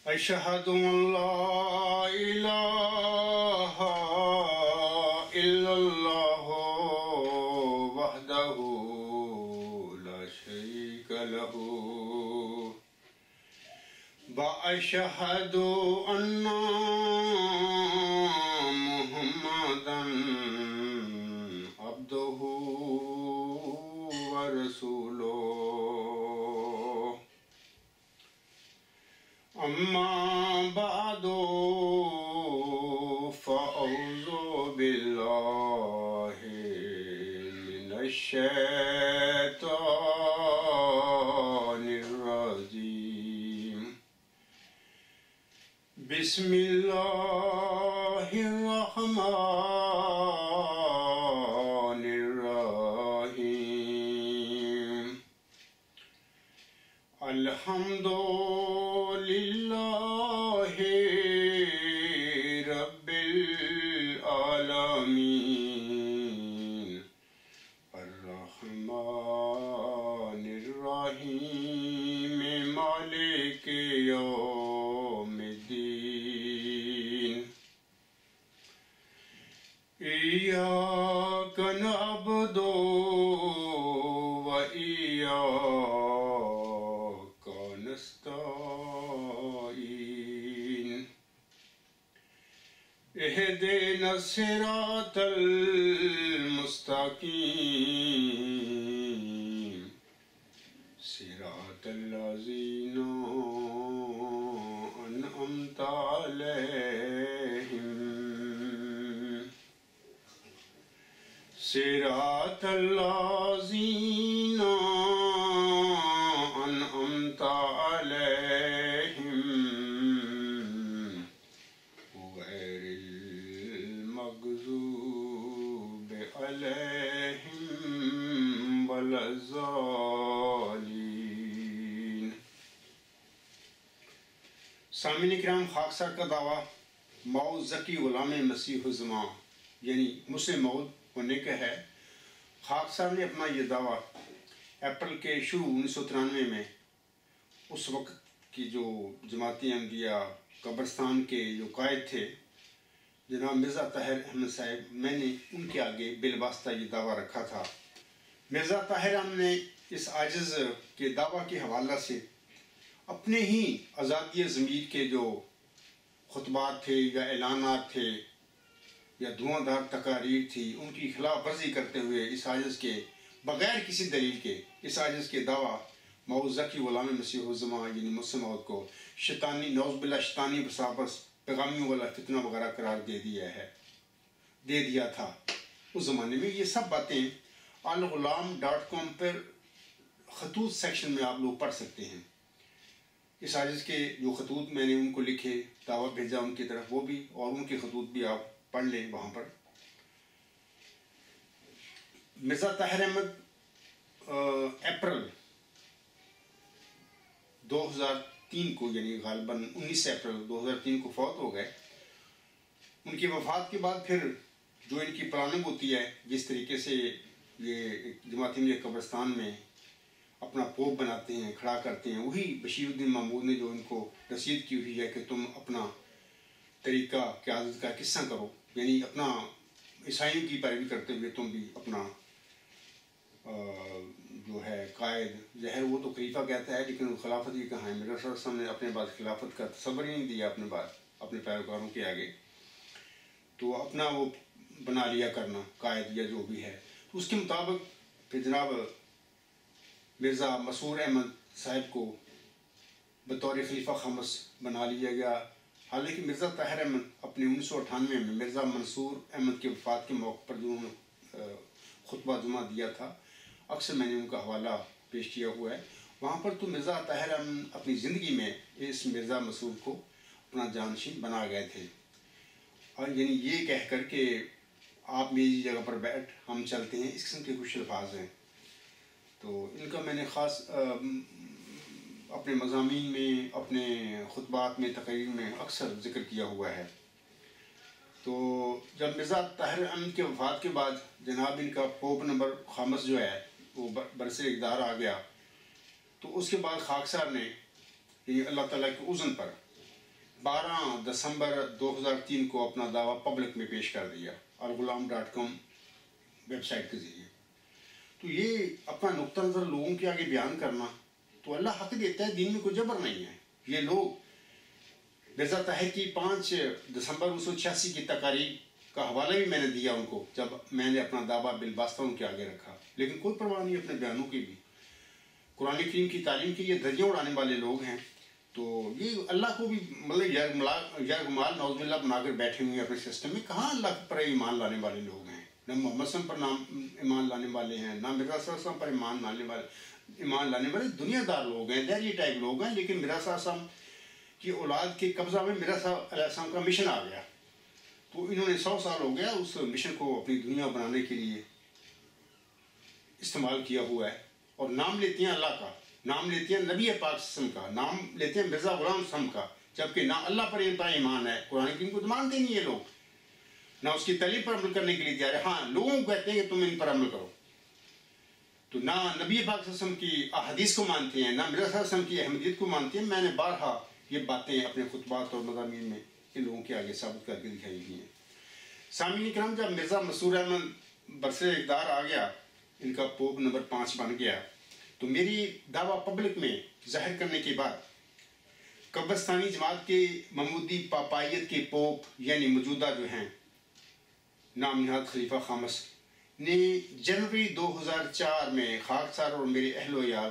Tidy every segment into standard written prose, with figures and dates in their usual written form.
أشهد أن لا إله إلا الله وحده لا شريك له وأشهد أن محمدا عبده ورسوله أما بعد فأعوذ بالله من الشيطان الرجيم بسم الله الرحمن الرحيم الحمد لله رب العالمين الرحمن الرحيم مالك يوم الدين إياك نعبد وإياك نستعين اهدنا الصراط المستقيم صراط الذين أنعمت عليهم صراط الذين أنعمت عليهم غير المغضوب عليهم ولا الضالين۔ سامعین کرام، خاکسار کا دعویٰ مئو ذکی غلام مسیح الزمان یعنی مسلم مؤد ہونے کا ہے۔ خاکسار نے اپنا یہ دعویٰ اپریل کے شروع 1993 میں اس وقت کی جو جماعتی احمدیہ قبرستان کے جو قائد تھے جناب مرزا طاہر احمد صاحب، میں نے ان کے آگے بالواسطہ یہ دعویٰ رکھا تھا۔ مرزا طاہر احمد نے اس عاجز کے دعویٰ کے حوالہ سے اپنے ہی آزادی ضمیر کے جو خطبات تھے یا اعلانات تھے یا دھواں دھار تقاریر تھی، ان کی خلاف ورزی کرتے ہوئے اس عاجز کے بغیر کسی دلیل کے اس عاجز کے دعویٰ مئو ذکی غلام مسیح الزمان یعنی مسلم مؤد کو شیطانی نعوذ باللہ شیطانی بسابس پیغامیوں والا فتنہ وغیرہ قرار دے دیا تھا۔ اس زمانے میں یہ سب باتیں alghulam.com پر خطوط سیکشن میں آپ لوگ پڑھ سکتے ہیں۔ اس عاجز کے جو خطوط میں نے ان کو لکھے، دعوت بھیجا ان کی طرف، وہ بھی اور ان کے خطوط بھی آپ پڑھ لیں وہاں پر۔ مرزا طاہر احمد اپریل 2003 کو یعنی غالباً 19 اپریل 2003 کو فوت ہو گئے۔ ان کی وفات کے بعد پھر جو ان کی پلاننگ ہوتی ہے، جس طریقے سے یہ جماعتی احمدیہ قبرستان میں اپنا پوپ بناتے ہیں، کھڑا کرتے ہیں، وہی بشیر الدین محمود نے جو ان کو رسید کی ہوئی ہے کہ تم اپنا طریقہ قیادت کا قصہ کرو، یعنی اپنا عیسائیوں کی پیروی کرتے ہوئے تم بھی اپنا جو ہے قائد ظاہر وہ تو خلیفہ کہتا ہے لیکن خلافت کی کہاں ہے؟ مرزا صلی اللہ علیہ وسلم نے اپنے بعد خلافت کا تصور ہی نہیں دیا اپنے پیروکاروں کے آگے، تو اپنا وہ بنا لیا کرنا قائد یا جو بھی ہے۔ تو اس کے مطابق پھر جناب مرزا مسرور احمد صاحب کو بطور خلیفہ خامس بنا لیا گیا، حالانکہ مرزا طاہر احمد اپنے 1998 میں مرزا منصور احمد کی وفات کے موقع پر جو انہوں نے خطبہ جمعہ دیا تھا، اکثر میں نے ان کا حوالہ پیش کیا ہوا ہے، وہاں پر تو مرزا طاہر احمد اپنی زندگی میں اس مرزا مسرور کو اپنا جانشین بنا گئے تھے، اور یعنی یہ کہہ کر کہ آپ میری جگہ پر بیٹھ ہم چلتے ہیں، اس قسم کے کچھ الفاظ ہیں۔ تو ان کا میں نے خاص اپنے مضامین میں، اپنے خطبات میں، تقریر میں اکثر ذکر کیا ہوا ہے۔ تو جب مرزا طاہر احمد کے وفات کے بعد جناب ان کا پوپ نمبر خامس جو ہے وہ برسر اقتدار آ گیا، تو اس کے بعد خاکسار نے یعنی اللہ تعالیٰ کے اذن پر 12 دسمبر 2003 کو اپنا دعویٰ پبلک میں پیش کر دیا الغلام.com ویب سائٹ کے ذریعے. تو یہ اپنا نقطہ نظر لوگوں کے آگے بیان کرنا تو اللہ حق دیتا ہے، دین میں کوئی جبر نہیں ہے. یہ لوگ مرزا طاہر کی 5 دسمبر 1986 کی تقاریر کا حوالہ بھی میں نے دیا ان کو جب میں نے اپنا دعویٰ بالواسطہ ان کے آگے رکھا، لیکن کوئی پرواہ نہیں اپنے بیانوں کی بھی. قرآن کریم کی تعلیم کے یہ دھجیاں اڑانے والے لوگ ہیں. تو یہ اللہ کو بھی مطلب یرغمال نعوذ باللہ بنا کر بیٹھے ہوئے ہیں اپنے سسٹم میں. کہاں اللہ پر ایمان لانے والے لوگ ہیں؟ نہ محمد صلی اللہ علیہ وسلم پر ایمان لانے والے ہیں، نہ مرزا صلی اللہ علیہ وسلم پر ایمان لانے والے دنیا دار لوگ ہیں، دہری ٹائپ لوگ ہیں. لیکن مرزا صلی اللہ علیہ وسلم کی اولاد کے قبضہ میں مرزا صلی اللہ علیہ وسلم کا مشن آ گیا. تو انہوں نے 100 سال ہو گیا اس مشن کو اپنی دنیا بنانے کے لیے استعمال کیا ہوا ہے. اور نام لیتے ہیں اللہ کا، نام لیتے ہیں نبی پاک صلی اللہ علیہ وسلم کا، نام لیتے ہیں مرزا غلام صاحب کا، جبکہ نہ اللہ پر ایمان ہے. قرآن کریم کو تو مانتے نہیں یہ لوگ، نہ اس کی تعلیم پر عمل کرنے کے لیے تیار ہے. ہاں لوگوں کو کہتے ہیں کہ تم ان پر عمل کرو. تو نہ نبی پاک صلی اللہ علیہ وسلم کی احادیث کو مانتے ہیں، نہ مرزا صلی اللہ علیہ وسلم کی احمدیت کو مانتے ہیں. میں نے بارہا یہ باتیں اپنے خطبات اور مضامین میں ان لوگوں کے آگے ثابت کر کے دکھائی گئی ہیں. سامعین کرام، جب مرزا مسرور احمد برسر اقتدار آ گیا، ان کا پوپ نمبر 5 بن گیا، تو میری دعویٰ پبلک میں ظاہر کرنے کے بعد قبرستانی جماعت کے محمودی پاپائیت کے پوپ یعنی موجودہ جو ہیں نام نہاد خلیفہ خامس نے جنوری 2004 میں خاکسار اور میرے اہل و عیال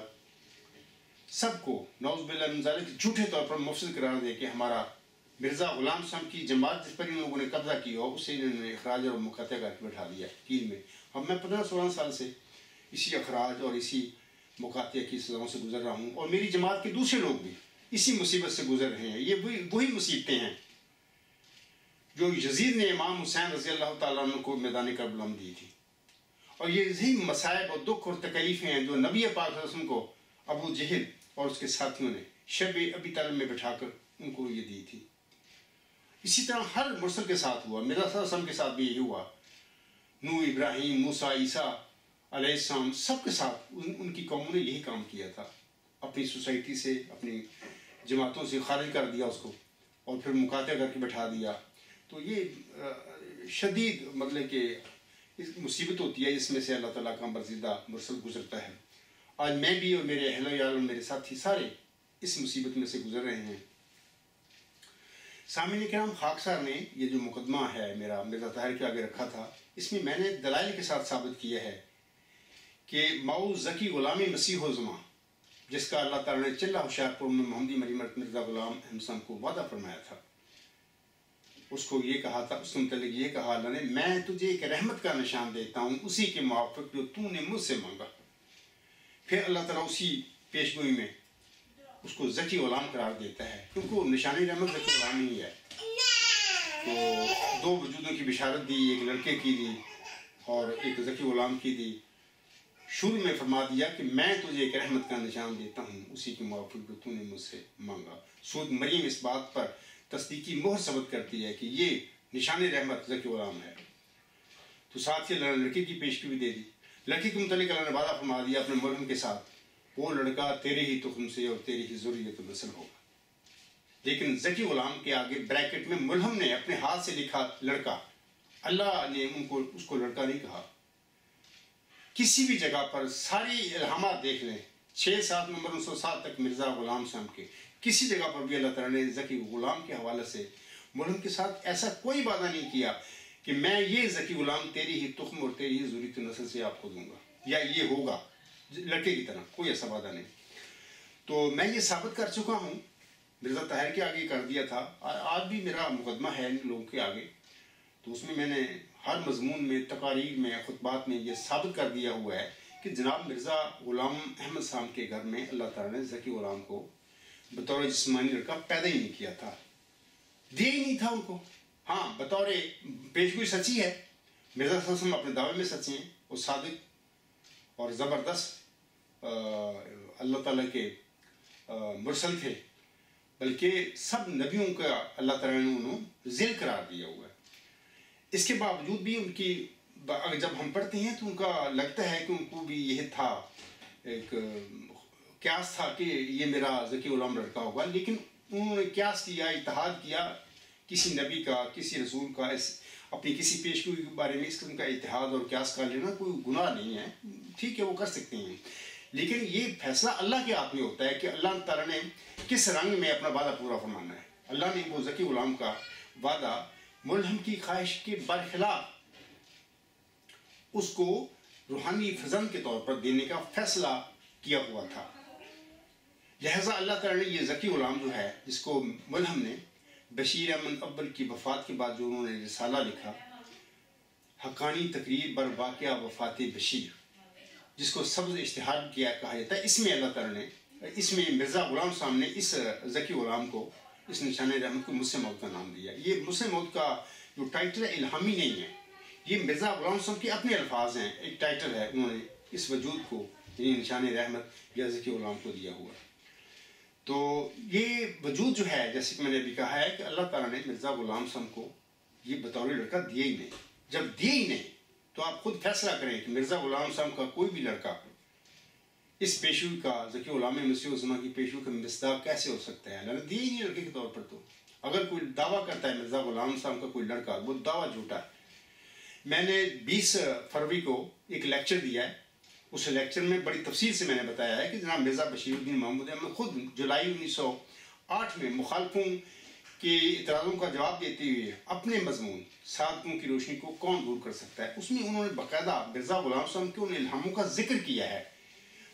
سب کو نعوذ باللہ من ذالک جھوٹے طور پر مفسد قرار دے کے ہمارا مرزا غلام صاحب کی جماعت جس پر ان لوگوں نے قبضہ کیا ہو اسے انہوں نے اخراج اور مقاطع کر کے بٹھا دیا کیل میں. اب میں 15-16 سال سے اسی اخراج اور اسی مقاطع کی سزاؤں سے گزر رہا ہوں، اور میری جماعت کے دوسرے لوگ بھی اسی مصیبت سے گزر رہے ہیں. یہ وہی مصیبتیں ہیں جو یزید نے امام حسین رضی اللہ تعالیٰ عنہ کو میدان کربلا میں دی تھی، اور یہ یہی مصائب اور دکھ اور تکلیفیں ہیں جو نبی پاک صلی اللہ علیہ وسلم کو ابو جہل اور اس کے ساتھیوں نے شب ابی طالب میں بٹھا کر ان کو یہ دی تھی. اسی طرح ہر مرسل کے ساتھ ہوا، مرزا صلی اللہ علیہ وسلم کے ساتھ بھی یہی ہوا. نوح، ابراہیم، موسیٰ، عیسیٰ علیہ السلام سب کے ساتھ ان کی قوموں نے یہی کام کیا تھا. اپنی سوسائٹی سے اپنی جماعتوں سے خارج کر دیا اس کو اور پھر مقاطع کر کے بٹھا دیا. تو یہ شدید مطلب کہ مصیبت ہوتی ہے، اس میں سے اللہ تعالیٰ کا برزیدہ مرسل گزرتا ہے. آج میں بھی اور میرے اہل و عیال اور میرے ساتھی سارے اس مصیبت میں سے گزر رہے ہیں. سامعین کرام، خاکسار نے یہ جو مقدمہ ہے میرا مرزا طاہر کے آگے رکھا تھا، اس میں میں نے دلائل کے ساتھ ثابت کیا ہے کہ مئو ذکی غلام مسیح الزماں جس کا اللہ تعالیٰ نے چلہ ہوشیارپور میں محمدی مریمت مرزا غلام احمد صاحب کو وعدہ فرمایا تھا، اس کو یہ کہا تھا، اس کے متعلق یہ کہا اللہ نے، میں تجھے ایک رحمت کا نشان دیتا ہوں اسی کے موافق جو تو نے مجھ سے مانگا. پھر اللہ تعالیٰ اسی پیشگوئی میں اس کو ذکی غلام قرار دیتا ہے، کیونکہ وہ نشانی رحمت ذکی غلام ہی ہے. تو 2 وجودوں کی بشارت دی، ایک لڑکے کی دی اور ایک ذکی غلام کی دی. شروع میں فرما دیا کہ میں تجھے ایک رحمت کا نشان دیتا ہوں اسی کے موافق جو تو نے مجھ سے مانگا. سورۃ مریم اس بات پر تصدیقی مہر ثبت کرتی ہے کہ یہ نشان رحمت ذکی غلام ہے. تو ساتھ ہی لڑکی کی پیشگوئی دے دی. لڑکی کے متعلق اللہ نے وعدہ فرما دیا اپنے ملہم کے ساتھ، وہ لڑکا تیرے ہی تخم سے اور تیری ہی ذریت و نسل ہوگا. لیکن ذکی غلام کے آگے بریکٹ میں ملہم نے اپنے ہاتھ سے لکھا لڑکا، اللہ نے اس کو لڑکا نہیں کہا. کسی بھی جگہ پر ساری الہامات دیکھ لیں، 6-7 نمبر 907 تک مرزا غلام صاحب کے کسی جگہ پر بھی اللہ تعالیٰ نے ذکی غلام کے حوالے سے ملہم کے ساتھ ایسا کوئی وعدہ نہیں کیا کہ میں یہ ذکی غلام تیری ہی تخم اور تیری ہی ذریت نسل سے آپ کو دوں گا یا یہ ہوگا لڑکے کی طرح، کوئی ایسا وعدہ نہیں. تو میں یہ ثابت کر چکا ہوں، مرزا طاہر کے آگے کر دیا تھا، آج بھی میرا مقدمہ ہے ان لوگوں کے آگے. تو اس میں نے ہر مضمون میں، تقاریر میں، خطبات میں یہ ثابت کر دیا ہوا ہے کہ جناب مرزا غلام احمد صاحب کے گھر میں اللہ تعالیٰ نے ذکی غلام کو بطور جسمانی لڑکا پیدا ہی نہیں کیا تھا، دیا ہی نہیں تھا ان کو. ہاں بطور پیشگوئی سچی ہے، مرزا صلی اللہ علیہ وسلم اپنے دعوے میں سچے ہیں، وہ صادق اور زبردست اللہ تعالیٰ کے مرسل تھے، بلکہ سب نبیوں کا اللہ تعالیٰ نے انہوں ذیل قرار دیا ہوا ہے. اس کے باوجود بھی ان کی جب ہم پڑھتے ہیں تو ان کا لگتا ہے کہ ان کو بھی یہ تھا، ایک قیاس تھا کہ یہ میرا ذکی غلام لڑکا ہوگا. لیکن انہوں نے قیاس کیا، اتحاد کیا کسی نبی کا، کسی رسول کا، اپنی کسی پیشگوئی کے بارے میں اس قسم کا اتحاد اور قیاس کر لینا کوئی گناہ نہیں ہے، ٹھیک ہے وہ کر سکتے ہیں، لیکن یہ فیصلہ اللہ کے ہاتھ میں ہوتا ہے کہ اللہ تعالیٰ نے کس رنگ میں اپنا وعدہ پورا فرمانا ہے۔ اللہ نے وہ ذکی غلام کا وعدہ ملہم کی خواہش کے برخلاف اس کو روحانی فضل کے طور پر دینے کا فیصلہ کیا ہوا تھا، لہٰذا اللہ تعالیٰ نے یہ ذکی غلام جو ہے جس کو ملہم نے بشیر احمد اول کی وفات کے بعد جو انہوں نے رسالہ لکھا، حقانی تقریر بر واقعہ وفات بشیر، جس کو سبز اشتہار کیا کہا جاتا ہے، اس میں اللہ تعالیٰ نے اس میں مرزا غلام صاحب نے اس ذکی غلام کو، اس نشان رحمت کو مسلم موت کا نام دیا۔ یہ مسلم موت کا جو ٹائٹل ہے الہامی نہیں ہے، یہ مرزا غلام صاحب کے اپنے الفاظ ہیں، ایک ٹائٹل ہے، انہوں نے اس وجود کو یعنی نشان رحمت یا ذکی غلام کو دیا ہوا۔ تو یہ وجود جو ہے جیسے کہ میں نے ابھی کہا ہے کہ اللہ تعالیٰ نے مرزا غلام صاحب کو یہ بطور لڑکا دیا ہی نہیں، جب دیا ہی نہیں تو آپ خود فیصلہ کریں کہ مرزا غلام صاحب کا کوئی بھی لڑکا اس پیشوئی کا، ذکی غلام مسیح الزماں کی پیشوئی کا مصداق کیسے ہو سکتا ہے؟ اللہ نے دیا ہی نہیں لڑکے کے طور پر۔ تو اگر کوئی دعویٰ کرتا ہے مرزا غلام صاحب کا کوئی لڑکا، وہ دعویٰ جھوٹا ہے۔ میں نے 20 فروری کو ایک لیکچر دیا ہے، اس لیکچر میں بڑی تفصیل سے میں نے بتایا ہے کہ جناب مرزا بشیر الدین محمود احمد خود جولائی 1908 میں مخالفوں کے اعتراضوں کا جواب دیتے ہوئے اپنے مضمون صادقوں کی روشنی کو کون دور کر سکتا ہے، اس میں انہوں نے باقاعدہ مرزا غلام صاحب کے ان الہاموں کا ذکر کیا ہے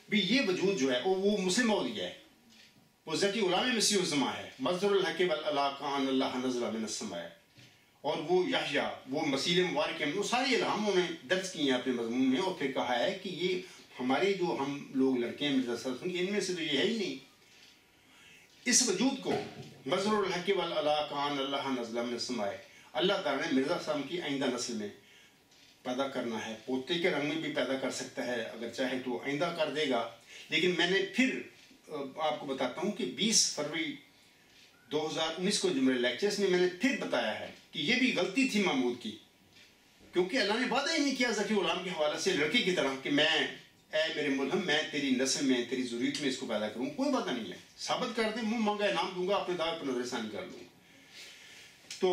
بھی یہ وجود جو ہے وہ مسلم موت ہے، وہ ذکی غلام مسیح الزماں ہے، مصدر الحق والعلا کان اللہ نزل من السماء، اور وہ یحییٰ، وہ مسیح مبارک ہیں، وہ سارے الہاموں نے درج کیے ہیں اپنے مضمون میں، اور پھر کہا ہے کہ یہ ہمارے جو ہم لوگ لڑکے ہیں مرزا صاحب ان میں سے تو یہ ہے ہی نہیں۔ اس وجود کو مصدر الحق والعلا کان اللہ نزل من السماء، اللہ تعالیٰ نے مرزا صاحب کی آئندہ نسل میں پیدا کرنا ہے، پوتے کے رنگ میں بھی پیدا کر سکتا ہے، اگر چاہے تو آئندہ کر دے گا۔ لیکن میں نے پھر آپ کو بتاتا ہوں کہ 20 فروری 2019 کو جو میرے لیکچرز میں نے پھر بتایا ہے کہ یہ بھی غلطی تھی محمود کی، کیونکہ اللہ نے وعدہ ہی نہیں کیا ذکی غلام کے حوالے سے لڑکی کی طرح کہ میں اے میرے ملہم میں تیری نسل میں تیری ذریت میں اس کو پیدا کروں، کوئی وعدہ نہیں ہے۔ ثابت کر دیں، منہ مانگا انعام دوں گا، اپنے دعوے پر نظر ثانی کر لوں۔ تو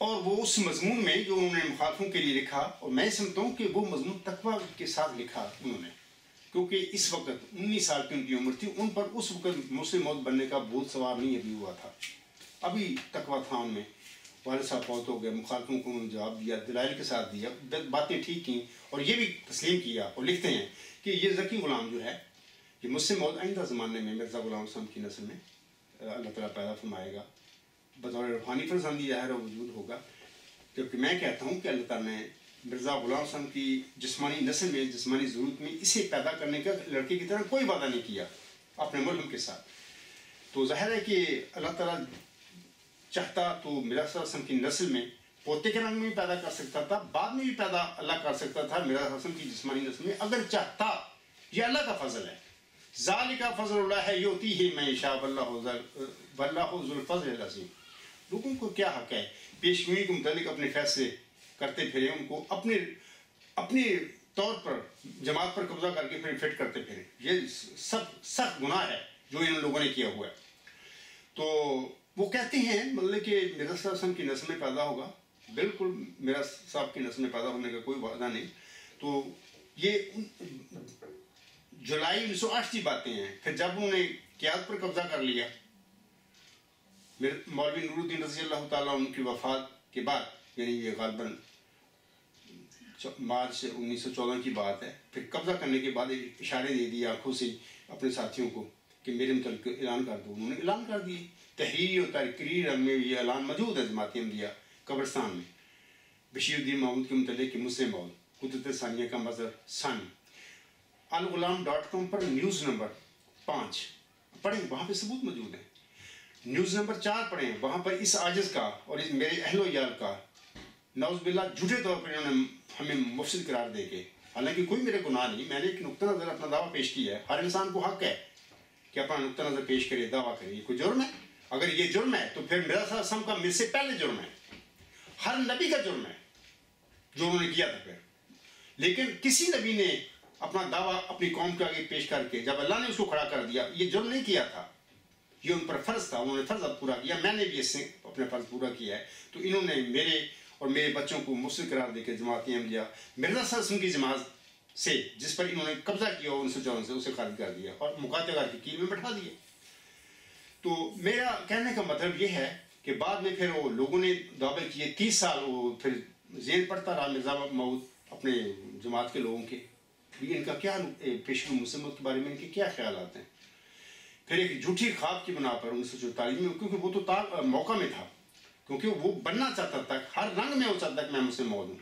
اور وہ اس مضمون میں جو انہوں نے مخالفوں کے لیے لکھا، اور میں سمجھتا ہوں کہ وہ مضمون تقویٰ کے ساتھ لکھا انہوں نے، کیونکہ اس وقت 19 سال کی ان کی عمر تھی، ان پر اس وقت مسلم موت بننے کا بہت سوار نہیں ابھی ہوا تھا، ابھی تقویٰ تھا ان میں۔ والد صاحب فوت ہو گئے، مخالفوں کو انہوں نے جواب دیا، دلائل کے ساتھ دیا، باتیں ٹھیک کیں، اور یہ بھی تسلیم کیا، اور لکھتے ہیں کہ یہ ذکی غلام جو ہے یہ مسلم موت آئندہ زمانے میں مرزا غلام صاحب کی نسل میں اللہ تعالیٰ پیدا فرمائے گا، بطور روحانی فرزندی ظاہر وجود ہوگا۔ جبکہ میں کہتا ہوں کہ اللہ تعالیٰ نے مرزا غلام صاحب کی جسمانی نسل میں، جسمانی ضرورت میں اسے پیدا کرنے کا لڑکے کی طرح کوئی وعدہ نہیں کیا اپنے ملہم کے ساتھ۔ تو ظاہر ہے کہ اللہ تعالیٰ چاہتا تو مرزا صلی اللہ علیہ وسلم کی نسل میں پوتے کے رنگ میں بھی پیدا کر سکتا تھا، بعد میں بھی پیدا اللہ کر سکتا تھا مرزا صلی اللہ علیہ وسلم کی جسمانی نسل میں، اگر چاہتا۔ یہ اللہ کا فضل ہے، ذالک فضل اللہ یؤتیہ من یشاء واللہ ذو الفضل العظیم۔ لوگوں کو کیا حق ہے پیشگوئی کے متعلق اپنے فیصلے کرتے پھرے، ان کو اپنے طور پر جماعت پر قبضہ کر کے پھر فٹ کرتے پھرے، یہ سب سخت گناہ ہے جو ان لوگوں نے کیا ہوا ہے۔ تو وہ کہتے ہیں مطلب کہ مرزا صلی اللہ علیہ وسلم کی نسل میں پیدا ہوگا، بالکل مرزا صاحب کی نسل میں پیدا ہونے کا کوئی وعدہ نہیں۔ تو یہ جولائی 1908 کی باتیں ہیں۔ پھر جب انہوں نے قیادت پر قبضہ کر لیا، مولوی نور الدین رضی اللہ تعالیٰ عنہ کی وفات کے بعد، یعنی یہ غالباً مارچ 1914 کی بات ہے، پھر قبضہ کرنے کے بعد ایک اشارے دے دیے آنکھوں سے اپنے ساتھیوں کو کہ میرے متعلق اعلان کر دو۔ انہوں نے اعلان کر دیے، تحریر اور تقریر میں یہ اعلان موجود ہے جماعت احمدیہ قبرستان میں، بشیر الدین محمود کے متعلق کہ مسلم موت قدرت ثانیہ کا مظہر ثانی۔ الغلام.com پر نیوز نمبر 5 پڑھیں، وہاں پہ ثبوت موجود ہے۔ نیوز نمبر 4 پڑھیں، وہاں پر اس عاجز کا اور اس میرے اہل و عیال کا نعوذ باللہ جھوٹے طور پر انہوں نے ہمیں مفسد قرار دے کے، حالانکہ کوئی میرے گناہ نہیں، میں نے ایک نقطہ نظر اپنا دعویٰ پیش کیا ہے۔ ہر انسان کو حق ہے کہ اپنا نقطہ نظر پیش کرے، دعویٰ کرے۔ یہ کوئی جرم ہے؟ اگر یہ جرم ہے تو پھر مرزا صلی اللہ علیہ وسلم کا مجھ سے پہلے جرم ہے، ہر نبی کا جرم ہے جو انہوں نے کیا تھا پھر۔ لیکن کسی نبی نے اپنا دعویٰ اپنی قوم کے آگے پیش کر کے جب اللہ نے اس کو کھڑا کر دیا، یہ جرم نہیں کیا تھا۔ یہ ان پر فرض تھا, انہوں نے فرض اب پورا کیا, میں نے بھی اس سے اپنا فرض پورا کیا ہے. تو انہوں نے میرے اور میرے بچوں کو مسلم قرار دے کے جماعت احمدیہ مرزا سرسن کی جماعت سے جس پر انہوں نے قبضہ کیا 1954 سے اسے خارج کر دیا اور مقاطع کر کے کیل میں بٹھا دیا. تو میرا کہنے کا مطلب یہ ہے کہ بعد میں پھر وہ لوگوں نے دعوے کیے, 30 سال وہ پھر ذہن پڑتا رہا مرزا مود اپنے جماعت کے لوگوں کے, ان کا کیا پیشو مسلمت کے بارے میں ان کے کیا خیالات ہیں. پھر ایک جھوٹی خواب کی بنا پر 1944 میں, کیونکہ وہ تو موقع میں تھا, کیونکہ وہ بننا چاہتا تھا, ہر رنگ میں وہ چاہتا کہ میں مسلم مود ہوں.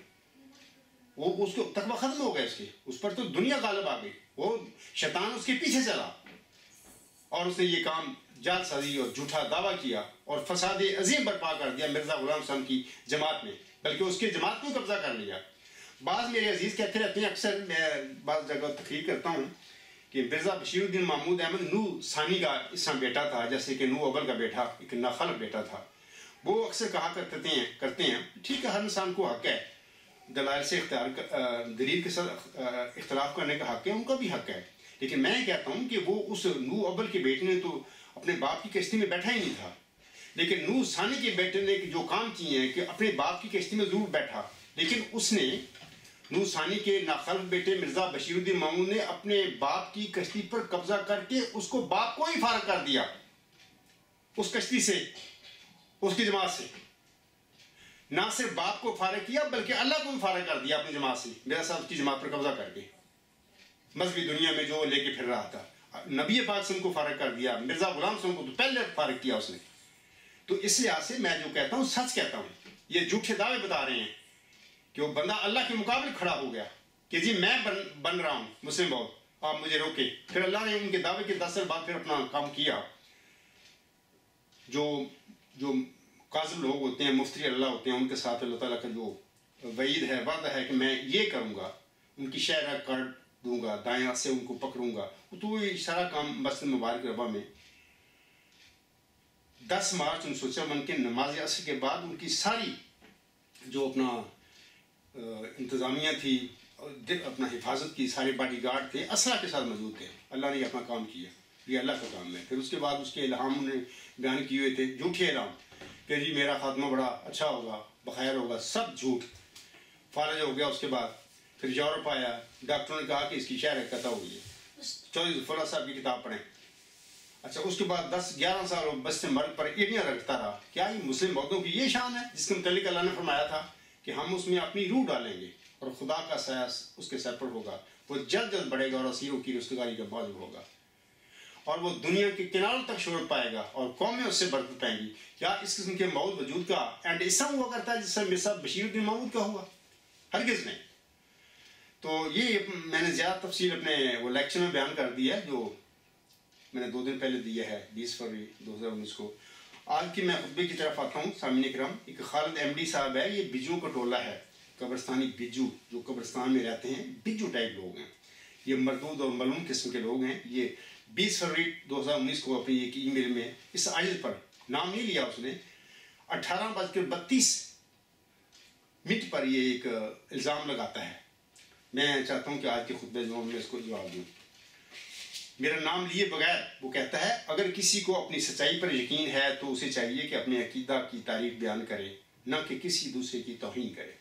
وہ اس کو تقویٰ ختم ہو گیا اس پر تو دنیا غالب آ گئی, وہ شیطان اس کے پیچھے چلا اور اس نے یہ کام جعل سازی اور جھوٹا دعویٰ کیا اور فساد عظیم برپا کر دیا مرزا غلام صاحب کی جماعت میں, بلکہ اس کی جماعت کو قبضہ کر لیا. بعض میرے عزیز کہتے رہتے ہیں, اکثر میں بعض جگہ تقریر کرتا ہوں کہ مرزا بشیر الدین محمود احمد نو ثانی کا اس بیٹا تھا, جیسے کہ نو اول کا بیٹا ایک ناخلف بیٹا تھا. وہ اکثر کہا کرتے ہیں ٹھیک ہے, ہر انسان کو حق ہے دلائل سے دلیل کے ساتھ اختلاف کرنے کا حق ہے, ان کا بھی حق ہے, لیکن میں کہتا ہوں کہ وہ اس نو اول کے بیٹے نے تو اپنے باپ کی کشتی میں بیٹھا ہی نہیں تھا, لیکن نو ثانی کے بیٹے نے جو کام کیے ہیں کہ اپنے باپ کی کشتی میں ضرور بیٹھا, لیکن اس نے نو ثانی کے ناخلف بیٹے مرزا بشیر الدین محمود نے اپنے باپ کی کشتی پر قبضہ کر کے اس کو باپ کو ہی فارغ کر دیا اس کشتی سے, اس کی جماعت سے. نہ صرف باپ کو فارغ کیا بلکہ اللہ کو بھی فارغ کر دیا اپنی جماعت سے, مرزا صاحب کی جماعت پر قبضہ کر کے مذہبی دنیا میں جو لے کے پھر رہا تھا. نبی پاک کو فارغ کر دیا, مرزا غلام صاحب کو تو پہلے فارغ کیا اس نے. تو اس لحاظ سے میں جو کہتا ہوں سچ کہتا ہوں, یہ جھوٹے دعوے بتا رہے ہیں کہ وہ بندہ اللہ کے مقابلے کھڑا ہو گیا کہ جی میں بن رہا ہوں مسلم بہت, آپ مجھے روکے. پھر اللہ نے ان کے دعوے کے 10 سال بعد پھر اپنا کام کیا. جو قاضم لوگ ہوتے ہیں, مفتی اللہ ہوتے ہیں, ان کے ساتھ اللہ تعالیٰ کا جو وعید ہے, وعدہ ہے کہ میں یہ کروں گا, ان کی شہرہ کاٹ دوں گا, دائیں ہاتھ سے ان کو پکڑوں گا. تو یہ سارا کام مسجد مبارک ربا میں 10 مارچ 1954 کے نماز عصر کے بعد ان کی ساری جو اپنا انتظامیہ تھی, اپنا حفاظت کی, سارے باڈی گارڈ تھے, اسلحہ کے ساتھ موجود تھے. اللہ نے اپنا کام کیا, یہ اللہ کا کام ہے. پھر اس کے بعد اس کے الہام نے بیان کیے ہوئے تھے, جھوٹے الہام کہ جی میرا خاتمہ بڑا اچھا ہوگا, بخیر ہوگا, سب جھوٹ. فارغ ہو گیا اس کے بعد پھر یورپ آیا, ڈاکٹروں نے کہا کہ اس کی شہر قطع ہو گئی ہے. چودھری ظفر اللہ صاحب کی کتاب پڑھیں. اچھا اس کے بعد 10-11 سال بس سے مرگ پر ایڑیاں رکھتا رہا. کیا یہ مسلم مردوں کی یہ شان ہے جس کے متعلق اللہ نے فرمایا تھا کہ ہم اس میں اپنی روح ڈالیں گے اور خدا کا سایہ اس کے سر پر ہوگا, وہ جلد جلد بڑھے گا اور اسیروں کی رستگاری کا باعث ہوگا, اور وہ دنیا کے کناروں تک شہرت پائے گا اور قومیں اس سے برکت پائیں گی. کیا اس قسم کے موعود وجود کا اینڈ ایسا ہوا کرتا ہے جس سے مرزا بشیر الدین محمود کا ہوا؟ ہرگز نہیں. تو یہ میں نے زیادہ تفصیل اپنے وہ لیکچر میں بیان کر دی ہے جو میں نے 2 دن پہلے دیا ہے 20 فروری 2019 کو. آج کی میں خطبے کی طرف آتا ہوں. سامعین کرام, ایک خالد احمدی صاحب ہے, یہ بجو کا ٹولہ ہے, قبرستانی بجو جو قبرستان میں رہتے ہیں, بجو ٹائپ لوگ ہیں. یہ مردود اور ملعون قسم کے لوگ ہیں. یہ 20 فروری 2019 کو اپنی ایک ای میل میں اس عائد پر نام نہیں لیا اس نے, 18:32 پر یہ ایک الزام لگاتا ہے. میں چاہتا ہوں کہ آج کے خطبے میں اس کو جواب دوں. میرا نام لیے بغیر وہ کہتا ہے اگر کسی کو اپنی سچائی پر یقین ہے تو اسے چاہیے کہ اپنے عقیدہ کی تعریف بیان کرے, نہ کہ کسی دوسرے کی توہین کرے.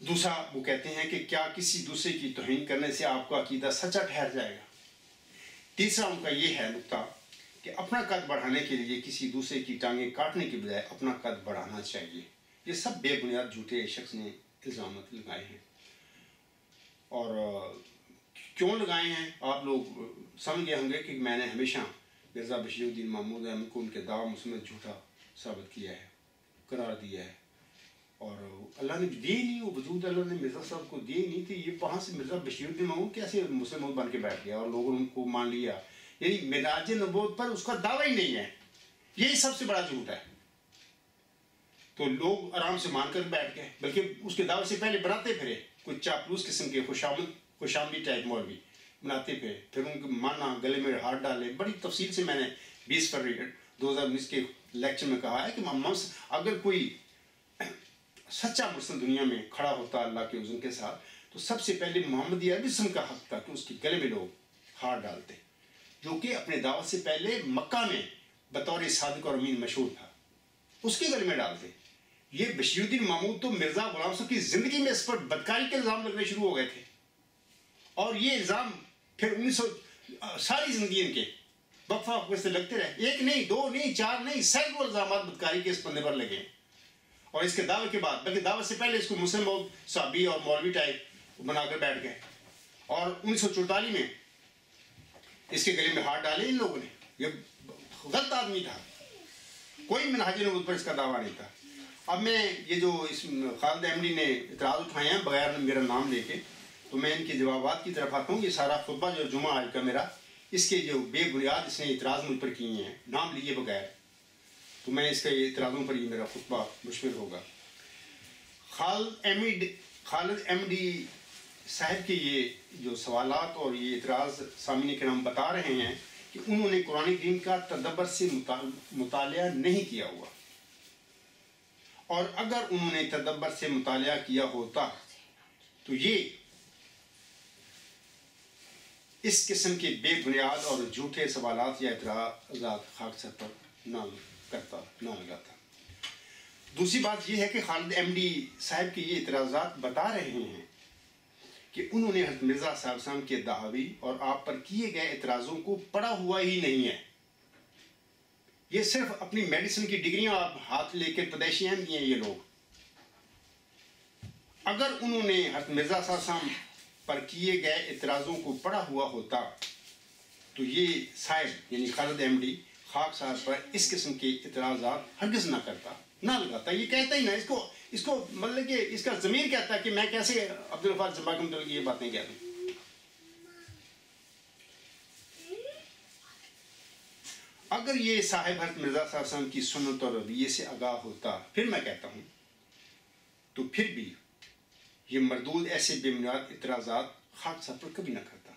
دوسرا وہ کہتے ہیں کہ کیا کسی دوسرے کی توہین کرنے سے آپ کا عقیدہ سچا ٹھہر جائے گا. تیسرا ان کا یہ ہے نقطہ کہ اپنا قد بڑھانے کے لیے کسی دوسرے کی ٹانگیں کاٹنے کے بجائے اپنا قد بڑھانا چاہیے. یہ سب بے بنیاد جھوٹے شخص نے الزامات لگائے ہیں. اور کیوں لگائے ہیں آپ لوگ سمجھ گئے ہوں گے کہ میں نے ہمیشہ مرزا بشیر الدین محمود احمد کو ان کے دعویٰ مسلمت جھوٹا ثابت کیا ہے, قرار دیا ہے. اور اللہ نے دی نہیں وہ وجود, اللہ نے مرزا صاحب کو دی نہیں تھی. یہ وہاں سے مرزا بشیر الدین محمود کیسے مسلم بن کے بیٹھ گیا اور لوگوں نے ان کو مان لیا. یعنی معراج نبوت پر اس کا دعویٰ ہی نہیں ہے. یہی سب سے بڑا جھوٹ ہے. تو لوگ آرام سے مان کر بیٹھ گئے, بلکہ اس کے دعوے سے پہلے بناتے پھرے کوئی چاپلوس قسم کے خوشامدی ٹائپ مولوی بناتے پھر ان کو مانا, گلے میں ہاتھ ڈالے. بڑی تفصیل سے میں نے 20 فروری 2019 کے لیکچر میں کہا ہے کہ اگر کوئی سچا مسلم دنیا میں کھڑا ہوتا اللہ کے عزم کے ساتھ تو سب سے پہلے محمد عربی کا حق تھا کہ اس کے گلے میں لوگ ہاتھ ڈالتے. جو کہ اپنے دعوت سے پہلے مکہ میں بطور صادق اور امین مشہور تھا، اس کے گلے میں ڈالتے. یہ بشیر الدین محمود تو مرزا غلام صاحب کی زندگی میں اس پر بدکاری کے الزام لگنے شروع ہو گئے تھے، اور یہ الزام پھر 1900 ساری زندگی ان کے وقفہ وقفے سے لگتے رہے. ایک نہیں، دو نہیں، چار نہیں، سینکڑوں الزامات بدکاری کے اس بندے پر لگے. اور اس کے دعوے کے بعد، بلکہ دعوت سے پہلے اس کو مسلم موعود صحابی اور مولوی ٹائپ بنا کر بیٹھ گئے. اور 1944 میں اس کے گلے میں ہاتھ ڈالے ان لوگوں نے. یہ غلط آدمی تھا، کوئی منہاج نبوت پر اس کا دعویٰ نہیں تھا. اب میں یہ جو اس خالد احمدی نے اعتراض اٹھائے ہیں بغیر میرا نام لے کے، تو میں ان کے جوابات کی طرف آتا ہوں. یہ سارا خطبہ جو جمعہ آج کا میرا، اس کے جو بے بنیاد اس نے اعتراض مجھ پر کیے ہیں نام لیے بغیر، تو میں اس کے اعتراضوں پر یہ میرا خطبہ مشتمل ہوگا. خالد احمدی صاحب کے یہ جو سوالات اور یہ اعتراض سامعین کرام بتا رہے ہیں کہ انہوں نے قرآن کریم کا تدبر سے مطالعہ نہیں کیا ہوا، اور اگر انہوں نے تدبر سے مطالعہ کیا ہوتا تو یہ اس قسم کے بے بنیاد اور جھوٹے سوالات یا اعتراضات خاک سر پر نہ لگاتا. دوسری بات یہ ہے کہ خالد احمدی صاحب کے یہ اعتراضات بتا رہے ہیں کہ انہوں نے حضرت مرزا صاحب کے دعوی اور آپ پر کیے گئے اعتراضوں کو پڑھا ہوا ہی نہیں ہے. یہ صرف اپنی میڈیسن کی ڈگریاں آپ ہاتھ لے کے تدیشی احمدی ہیں یہ لوگ. اگر انہوں نے حضرت مرزا صاحب پر کیے گئے اعتراضوں کو پڑھا ہوا ہوتا تو یہ صاحب یعنی خالد احمدی خاک صاحب پر اس قسم کے اعتراضات ہرگز نہ کرتا، نہ لگاتا. یہ کہتا ہی نہ، اس کو مطلب کہ اس کا ضمیر کہتا ہے کہ میں کیسے عبدالغفار جمعہ کے متعلق یہ باتیں کہہ دوں. اگر یہ صاحب حضرت مرزا صاحب کی سنت اور رویے سے آگاہ ہوتا، پھر میں کہتا ہوں، تو پھر بھی یہ مردود ایسے بے بنیاد اعتراضات خاک صاحب پر کبھی نہ کرتا.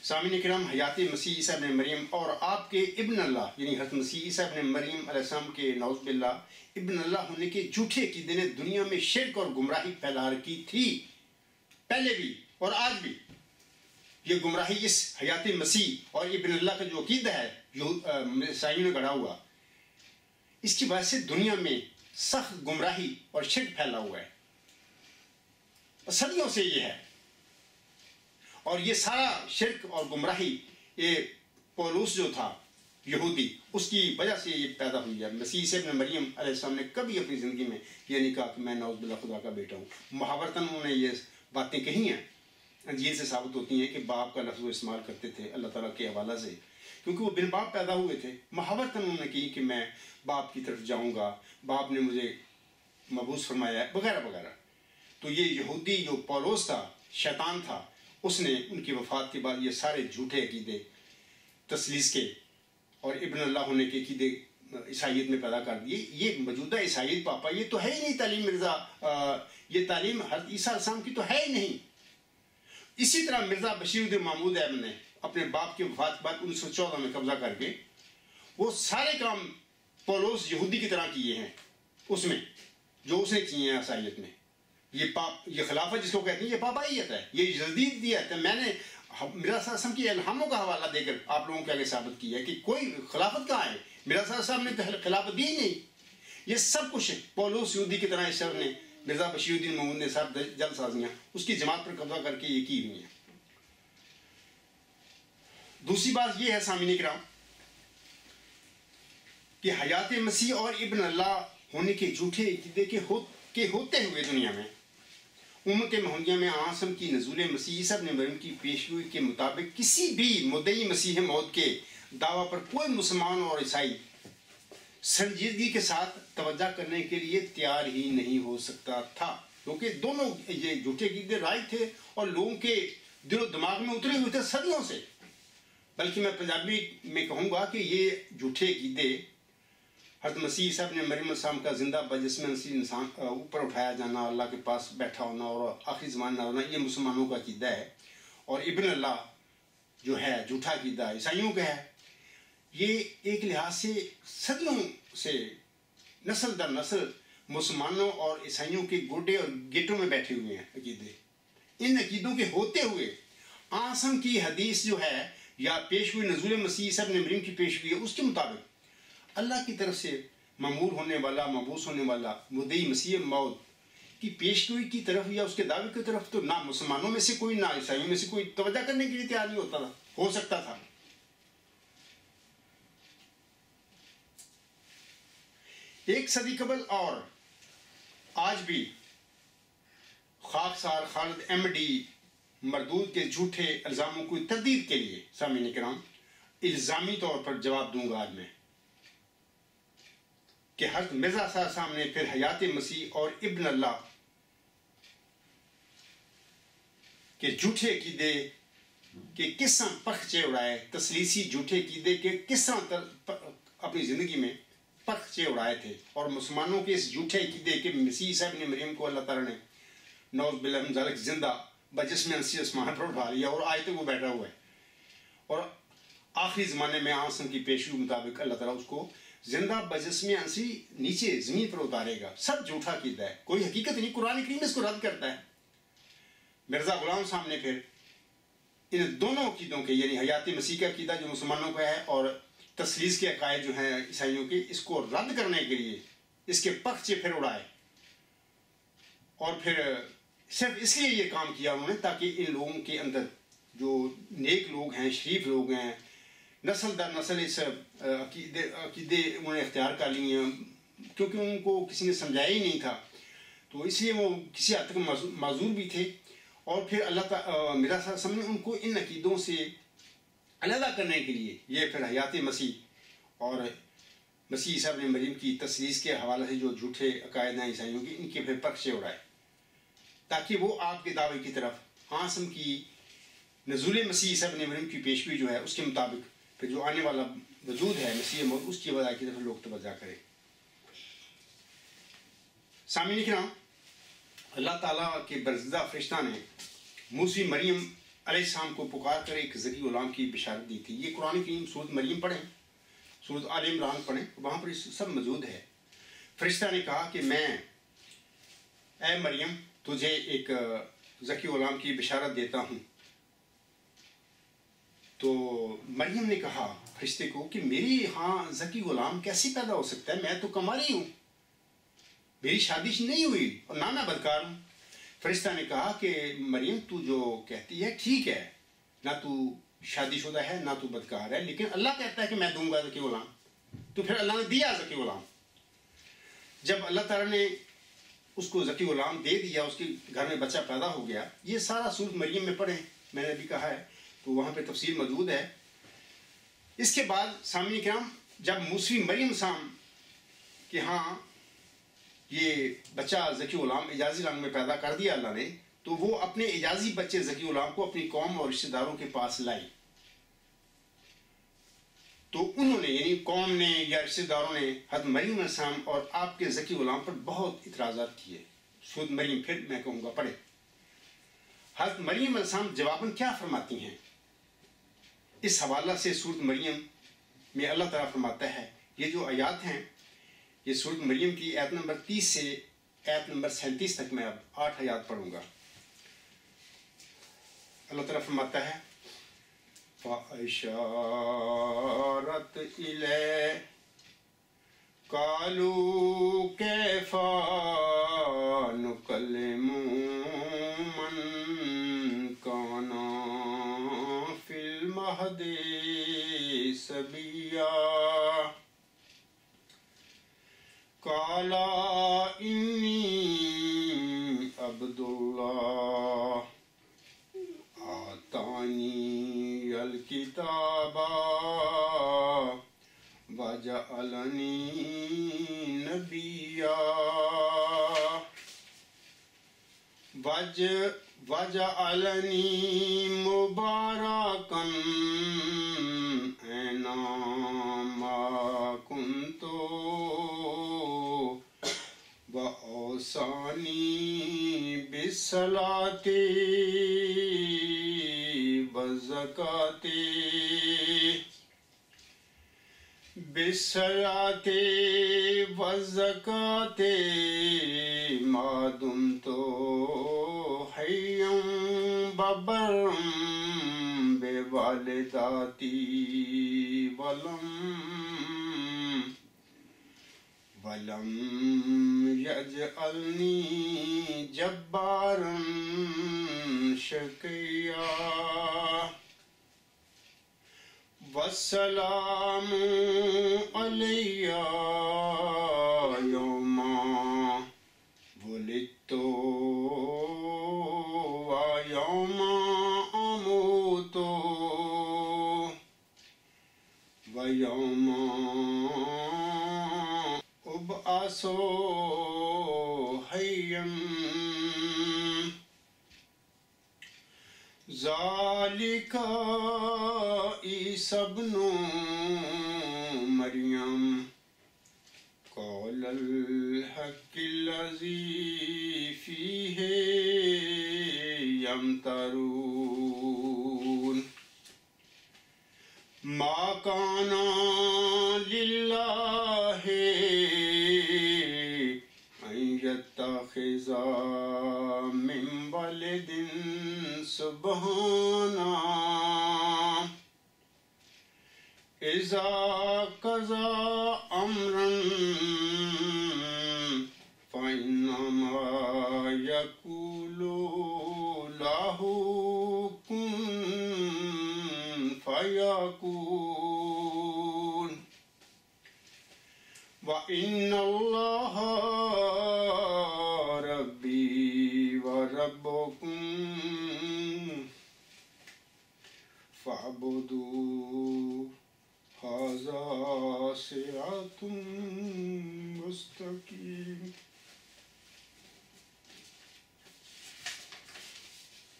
سامعین کرام، حیات مسیح عیسیٰ ابن مریم اور آپ کے ابن اللہ یعنی حضرت مسیح عیسیٰ ابن مریم علیہ السلام کے نعوذ باللہ ابن اللہ ہونے کے جھوٹے عقیدے نے دنیا میں شرک اور گمراہی پھیلا رکھی تھی، پہلے بھی اور آج بھی. یہ گمراہی اس حیات مسیح اور ابن اللہ کا جو عقیدہ ہے عیسائیوں نے گڑھا ہوا، اس کی وجہ سے دنیا میں سخت گمراہی اور شرک پھیلا ہوا ہے، صدیوں سے یہ ہے. اور یہ سارا شرک اور گمراہی یہ پولوس جو تھا یہودی، اس کی وجہ سے یہ پیدا ہوئی ہے. مسیح عیسیٰ ابن مریم علیہ السلام نے کبھی اپنی زندگی میں یہ نہیں کہا کہ میں نعوذ باللہ خدا کا بیٹا ہوں. محاورتاً انہوں نے یہ باتیں کہی ہیں، انجیل سے ثابت ہوتی ہیں کہ باپ کا لفظ وہ استعمال کرتے تھے اللہ تعالیٰ کے حوالہ سے، کیونکہ وہ بن باپ پیدا ہوئے تھے. محاورتاً انہوں نے کہی کہ میں باپ کی طرف جاؤں گا، باپ نے مجھے مبعوث فرمایا ہے وغیرہ وغیرہ. تو یہ یہودی جو پولوس تھا، شیطان تھا، اس نے ان کی وفات کے بعد یہ سارے جھوٹے عقیدے تثلیث کے اور ابن اللہ ہونے کے عقیدے عیسائیت میں پیدا کر دیے. یہ موجودہ عیسائیت پاپا یہ تو ہے ہی نہیں تعلیم مرزا، یہ تعلیم حضرت عیسیٰ علیہ السلام کی تو ہے ہی نہیں. اسی طرح مرزا بشیر الدین محمود احمد نے اپنے باپ کی وفات کے بعد 1914 میں قبضہ کر کے وہ سارے کام پولوس یہودی کی طرح کیے ہیں، اس میں جو اس نے کیے ہیں عیسائیت میں. یہ خلافت جس کو کہتے ہیں یہ پاپائیت ہے، یہ جدیدیت ہے. میں نے مرزا صاحب وسلم کی الہاموں کا حوالہ دے کر آپ لوگوں کے آگے ثابت کیا ہے کہ کوئی خلافت کہاں ہے. مرزا صاحب نے تو خلافت دی ہی نہیں. یہ سب کچھ پولوس یہودی کی طرح اس شخص نے مرزا بشیر الدین محمود نے سب جلد سازیاں اس کی جماعت پر قبضہ کر کے یہ کی ہوئی ہیں. دوسری بات یہ ہے سامعین کرام کہ حیات مسیح اور ابن اللہ ہونے کے جھوٹے عقیدے کے ہوتے ہوئے دنیا میں امت محمدیہ میں آسم کی نزول مسیح عیسیٰ ابن مریم کی پیشگوئی کے مطابق کسی بھی مدعی مسیح موعود کے دعویٰ پر کوئی مسلمان اور عیسائی سنجیدگی کے ساتھ توجہ کرنے کے لیے تیار ہی نہیں ہو سکتا تھا، کیونکہ دونوں یہ جھوٹے عقیدے رائج تھے اور لوگوں کے دل و دماغ میں اترے ہوئے تھے صدیوں سے. بلکہ میں پنجابی میں کہوں گا کہ یہ جھوٹے عقیدے حضرت مسیح عیسیٰ ابن مریم علیہ السلام کا زندہ بجسم انسان اوپر اٹھایا جانا، اللہ کے پاس بیٹھا ہونا اور آخری زمان نہ ہونا، یہ مسلمانوں کا عقیدہ ہے. اور ابن اللہ جو ہے جھوٹا عقیدہ عیسائیوں کا ہے. یہ ایک لحاظ سے صدیوں سے نسل در نسل مسلمانوں اور عیسائیوں کے گوڈے اور گیٹوں میں بیٹھے ہوئے ہیں عقیدے. ان عقیدوں کے ہوتے ہوئے آسم کی حدیث جو ہے یا پیش ہوئی نزول مسیح عیسیٰ ابن مریم کی پیش ہوئی ہے، اس کے مطابق اللہ کی طرف سے مامور ہونے والا، مبعوث ہونے والا مدعی مسیح موعود کی پیشگوئی کی طرف یا اس کے دعوے کی طرف تو نہ مسلمانوں میں سے کوئی، نہ عیسائیوں میں سے کوئی توجہ کرنے کے لیے تیار نہیں ہوتا تھا، ہو سکتا تھا۔ ایک صدی قبل اور آج بھی خاکسار خالد احمدی مردود کے جھوٹے الزاموں کو تردید کے لیے سامعین کرام الزامی طور پر جواب دوں گا آج میں کہ حضرت مرزا صاحب نے پھر حیات مسیح اور ابن اللہ کے جھوٹے عقیدے کہ کس طرح پرخچے اڑائے، تثلیثی جھوٹے عقیدے کے کس طرح اپنی زندگی میں پرخچے اڑائے تھے، اور مسلمانوں کے اس جھوٹے عقیدے کہ مسیح عیسیٰ ابن مریم کو اللہ تعالیٰ نے نعوذ باللہ من ذالک زندہ بجسم انسی آسمان پر اٹھا لیا اور آج تک وہ بیٹھا ہوا ہے، اور آخری زمانے میں آسم کی پیشگوئی کے مطابق اللہ تعالیٰ اس کو زندہ بجسم انسی نیچے زمین پر اتارے گا۔ سب جھوٹا عقیدہ ہے، کوئی حقیقت نہیں۔ قرآن کریم اس کو رد کرتا ہے۔ مرزا غلام صاحب نے پھر ان دونوں عقیدوں کے یعنی حیات مسیح کا عقیدہ جو مسلمانوں کا ہے اور تثلیث کے عقائد جو ہیں عیسائیوں کے، اس کو رد کرنے کے لیے اس کے پرخچے پھر اڑائے، اور پھر صرف اس لیے یہ کام کیا انہوں نے تاکہ ان لوگوں کے اندر جو نیک لوگ ہیں، شریف لوگ ہیں، نسل در نسل اس عقیدے انہوں نے اختیار کر لی ہیں، کیونکہ ان کو کسی نے سمجھایا ہی نہیں تھا، تو اس لیے وہ کسی حد تک معذور بھی تھے۔ اور پھر اللہ تعالیٰ مرزا صاحب نے ان کو ان عقیدوں سے علیحدہ کرنے کے لیے یہ پھر حیات مسیح اور مسیح عیسیٰ ابن مریم کی تثلیث کے حوالے سے جو جھوٹے عقائد ہیں عیسائیوں کی، ان کے پھر پرخچے اڑائے تاکہ وہ آپ کے دعوے کی طرف آسم کی نزول مسیح عیسیٰ ابن مریم کی پیشگوئی جو ہے اس کے مطابق پھر جو آنے والا وجود ہے مسیح موعود، اس کی وجہ کی طرف لوگ توجہ کریں۔ سامعین کرام، اللہ تعالیٰ کے برگزیدہ فرشتہ نے موسی مریم علیہ السلام کو پکار کر ایک ذکی غلام کی بشارت دی تھی۔ یہ قرآن کریم سورۃ مریم پڑھیں، سورۃ آل عمران پڑھیں، وہاں پر سب موجود ہے۔ فرشتہ نے کہا کہ میں اے مریم تجھے ایک ذکی غلام کی بشارت دیتا ہوں۔ تو مریم نے کہا فرشتے کو کہ میری ہاں ذکی غلام کیسے پیدا ہو سکتا ہے، میں تو کماری ہوں، میری شادی نہیں ہوئی اور نہ میں بدکار ہوں۔ فرشتہ نے کہا کہ مریم تو جو کہتی ہے ٹھیک ہے، نہ تو شادی شدہ ہے نہ تو بدکار ہے، لیکن اللہ کہتا ہے کہ میں دوں گا ذکی غلام، تو پھر اللہ نے دیا ذکی غلام۔ جب اللہ تعالیٰ نے اس کو ذکی غلام دے دیا، اس کے گھر میں بچہ پیدا ہو گیا۔ یہ سارا سورۃ مریم میں پڑھیں، میں نے ابھی کہا ہے، تو وہاں پہ تفصیل موجود ہے۔ اس کے بعد سامعین کرام، جب موسی مریم صاحب کہ ہاں یہ بچہ ذکی غلام اعجازی رنگ میں پیدا کر دیا اللہ نے، تو وہ اپنے اعجازی بچے ذکی غلام کو اپنی قوم اور رشتہ داروں کے پاس لائی۔ تو انہوں نے یعنی قوم نے یا رشتہ داروں نے حضرت مریم علیہ السلام اور آپ کے ذکی غلام پر بہت اعتراضات کیے۔ سورۃ مریم پھر میں کہوں گا پڑھے۔ حضرت مریم علیہ السلام جواباً کیا فرماتی ہیں؟ اس حوالہ سے سورۃ مریم میں اللہ تعالیٰ فرماتا ہے، یہ جو آیات ہیں یہ سورۃ مریم کی آیت نمبر 30 سے آیت نمبر 37 تک میں اب 8 آیات پڑھوں گا۔ اللہ تعالیٰ فرماتا ہے فَأَشَارَتْ إِلَيْهِ قَالُوا كَيْفَ نُكَلِّمُ مَنْ كَانَ فِي الْمَهْدِ صَبِيًّا قَالَ إِنِّي عَبْدُ اللَّهِ آتَانِي الْكِتَابَ وَجَعَلَنِي نَبِيًّا وَجَعَلَنِي مُبَارَكًا أَيْنَمَا كُنتُ وَأَوْصَانِي بِالصَّلَاةِ وَالزَّكَاةِ مَا دُمْتُ حَيًّا وَبَرًّا والداتی ولم یجعلنی جبارا شقیا والسلام علی یوم ولدت ویوم اموت ویوم ابعث حیا ذالک عیسی ابن مریم قول الحق الذی فیہ یمترون ما کان للہ ان یتخذ من ولد سبحانہ اذا قضى امرا فانما يقول له كن فيكون وان الله ربي وربكم فاعبدوا ھذا صراط مستقیم۔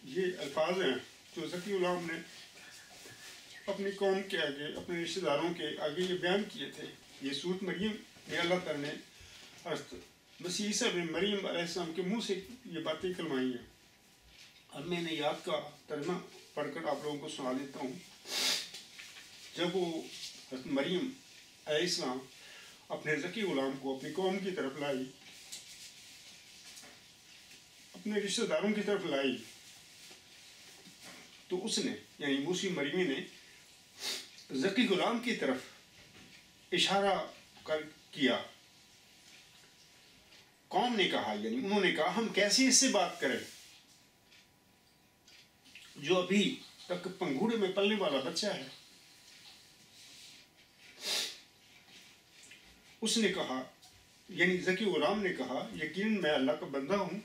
یہ الفاظ ہیں جو ذکی غلام نے اپنی قوم کے آگے، اپنے رشتہ داروں کے آگے یہ بیان کیے تھے۔ یہ سورۃ مریم میں اللہ تعالیٰ نے مسیح عیسیٰ ابن مریم علیہ السلام کے منہ سے یہ باتیں کلمائی ہیں۔ اب میں نے یاد کا ترجمہ پڑھ کر آپ لوگوں کو سنا دیتا ہوں۔ جب وہ حضرت مریم علیہ السلام اپنے ذکی غلام کو اپنی قوم کی طرف لائی، اپنے رشتہ داروں کی طرف لائی، تو اس نے یعنی موسی مریمی نے ذکی غلام کی طرف اشارہ کیا۔ قوم نے کہا، یعنی انہوں نے کہا ہم کیسے اس سے بات کریں جو ابھی تک پنگھوڑے میں پلنے والا بچہ ہے۔ اس نے کہا، یعنی ذکی غلام نے کہا یقیناً میں اللہ کا بندہ ہوں،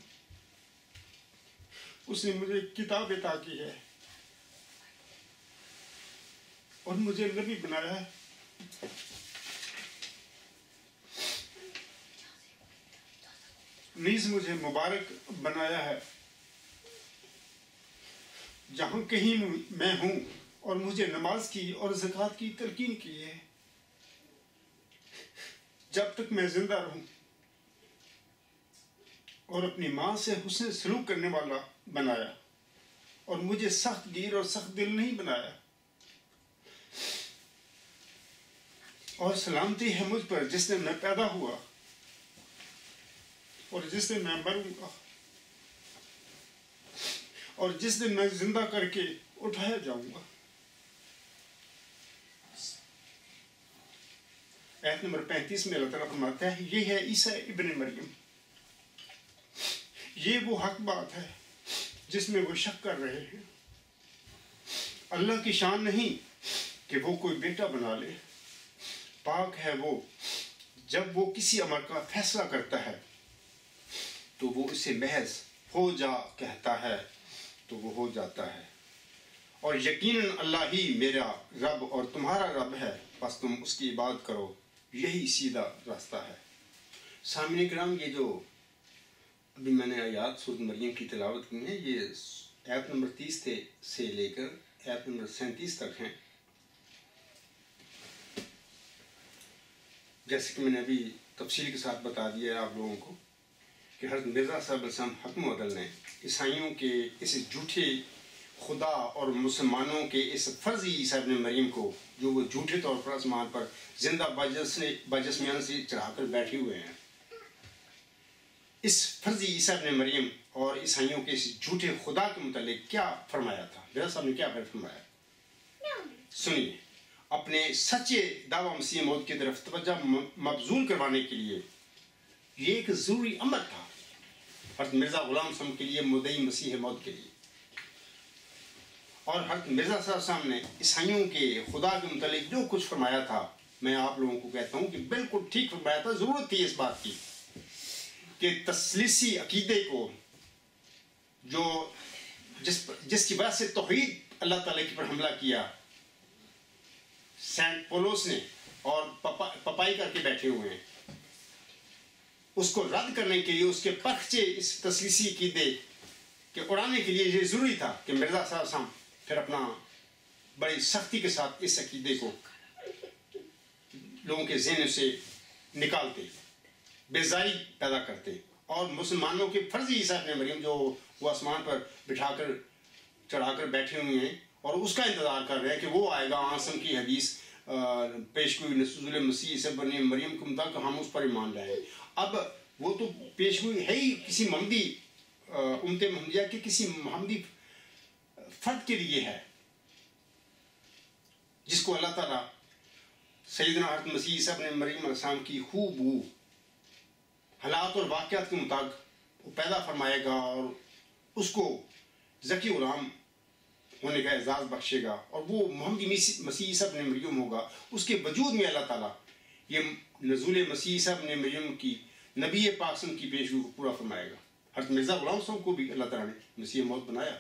اس نے مجھے کتاب عطا کی ہے اور مجھے نبی بنایا ہے۔ نیز مجھے مبارک بنایا ہے جہاں کہیں میں ہوں، اور مجھے نماز کی اور زکوٰۃ کی تلقین کی ہے جب تک میں زندہ رہوں، اور اپنی ماں سے حسن سلوک کرنے والا بنایا، اور مجھے سخت گیر اور سخت دل نہیں بنایا، اور سلامتی ہے مجھ پر جس دن میں پیدا ہوا اور جس دن میں مروں گا اور جس دن میں زندہ کر کے اٹھایا جاؤں گا۔ آیت نمبر 35 میں اللہ تعالیٰ فرماتا ہے یہ ہے عیسیٰ ابن مریم، یہ وہ حق بات ہے جس میں وہ شک کر رہے ہیں۔ اللہ کی شان نہیں کہ وہ کوئی بیٹا بنا لے، پاک ہے وہ جب وہ کسی امر کا فیصلہ کرتا ہے تو وہ اسے محض ہو جا کہتا ہے تو وہ ہو جاتا ہے، اور یقیناً اللہ ہی میرا رب اور تمہارا رب ہے، بس تم اس کی عبادت کرو، یہی سیدھا راستہ ہے۔ سامعین کرام، یہ جو ابھی میں نے آیات سورۃ مریم کی تلاوت کی ہیں، یہ آیت نمبر 30 سے لے کر آیت نمبر 37 تک ہیں۔ جیسے کہ میں نے ابھی تفصیل کے ساتھ بتا دیا ہے آپ لوگوں کو کہ حضرت مرزا صاحب السلام حکم عدل نے عیسائیوں کے اس جھوٹے خدا اور مسلمانوں کے اس فرضی عیسیٰ ابن مریم کو، جو وہ جھوٹے طور پر آسمان پر زندہ بجسمیان سے چڑھا کر بیٹھے ہوئے ہیں، اس فرضی عیسیٰ ابن مریم اور عیسائیوں کے اس جھوٹے خدا کے متعلق کیا فرمایا تھا؟ مرزا صاحب نے کیا فرمایا؟ سنیے، اپنے سچے دعویٰ مسیح موت کی طرف توجہ مبذول کروانے کے لیے یہ ایک ضروری امر تھا حضرت مرزا غلام صاحب کے لیے، مدعی مسیح موت کے لیے. اور حضرت مرزا صاحب نے عیسائیوں کے خدا کے متعلق جو کچھ فرمایا تھا، میں آپ لوگوں کو کہتا ہوں کہ بالکل ٹھیک فرمایا تھا. ضرورت تھی اس بات کی کہ تثلیثی عقیدے کو جو جس کی وجہ سے توحید اللہ تعالیٰ کی پر حملہ کیا سینٹ پولوس نے اور پپائی کر کے بیٹھے ہوئے ہیں، اس کو رد کرنے کے لیے، اس کے پرخچے اس تثلیثی عقیدے کے اڑانے کے لیے یہ ضروری تھا کہ مرزا صاحب پھر اپنا بڑی سختی کے ساتھ اس عقیدے کو لوگوں کے ذہن سے نکالتے، بیزاری پیدا کرتے. اور مسلمانوں کے فرضی عیسیٰ ابن مریم جو وہ آسمان پر بٹھا کر چڑھا کر بیٹھے ہوئے ہیں اور اس کا انتظار کر رہے ہیں کہ وہ آئے گا، آسم کی حدیث پیشگوئی نزول مسیح عیسیٰ ابن مریم کو مطابق ہم اس پر ایمان لائیں. اب وہ تو پیشگوئی ہے ہی کسی محمدی امت محمدیہ کے کسی محمدی فرد کے لیے ہے، جس کو اللہ تعالیٰ سیدنا حضرت مسیح عیسیٰ ابن مریم علیہ السلام کی خوب حالات اور واقعات کے مطابق وہ پیدا فرمائے گا اور اس کو ذکی غلام ہونے کا اعزاز بخشے گا، اور وہ محمدی مسیح عیسیٰ ابن مریم ہوگا. اس کے وجود میں اللہ تعالیٰ یہ نزول مسیح عیسیٰ ابن مریم کی نبی پاک صلی کی پیشگوئی کو پورا فرمائے گا. حضرت مرزا غلام صاحب کو بھی اللہ تعالیٰ نے مسیح موت بنایا،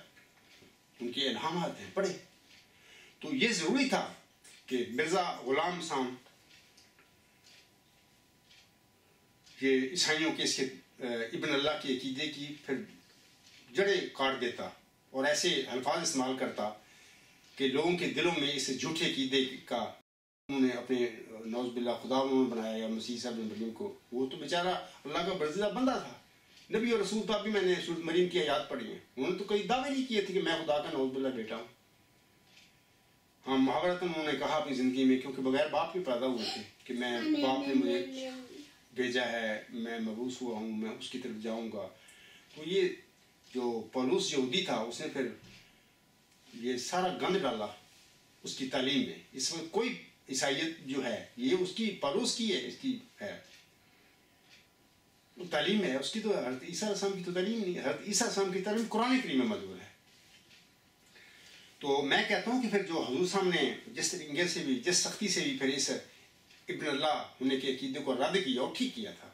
ان کے الہامات ہیں پڑھے. تو یہ ضروری تھا کہ مرزا غلام صاحب یہ عیسائیوں کے اس کے ابن اللہ کے عقیدے کی پھر جڑیں کاٹ دیتا اور ایسے الفاظ استعمال کرتا کہ لوگوں کے دلوں میں اس جھوٹے عقیدے کا انہوں نے اپنے نعوذ باللہ خدا انہوں نے بنایا یا مسیح صاحب مریم کو. وہ تو بیچارہ اللہ کا برزیدہ بندہ تھا، نبی اور رسول تھا. بھی میں نے سورۃ مریم کی آیات پڑھی ہیں، انہوں نے تو کئی دعوے نہیں کیے تھے کہ میں خدا کا نعوذ باللہ بیٹا ہوں. ہاں، محاورتاً انہوں نے کہا اپنی زندگی میں، کیونکہ بغیر باپ کے پیدا ہوئے تھے، کہ میں باپ نے مجھے بھیجا ہے، میں مبعوث ہوا ہوں، میں اس کی طرف جاؤں گا. تو یہ جو پولوس یہودی تھا اس نے پھر یہ سارا گند ڈالا اس کی تعلیم میں. اس وقت کوئی عیسائیت جو ہے یہ اس کی پولوس کی ہے، اس کی ہے تعلیم ہے، اس کی تو حضرت عیسیٰ علیہ السلام کی تو تعلیم نہیں ہے. حضرت عیسیٰ علیہ السلام کی تعلیم قرآن کریم میں موجود ہے. تو میں کہتا ہوں کہ پھر جو حضور صاحب نے جس طریقے سے بھی، جس سختی سے بھی پھر اس ابن اللہ ہونے کے عقیدے کو رد کیا اور ٹھیک کیا تھا.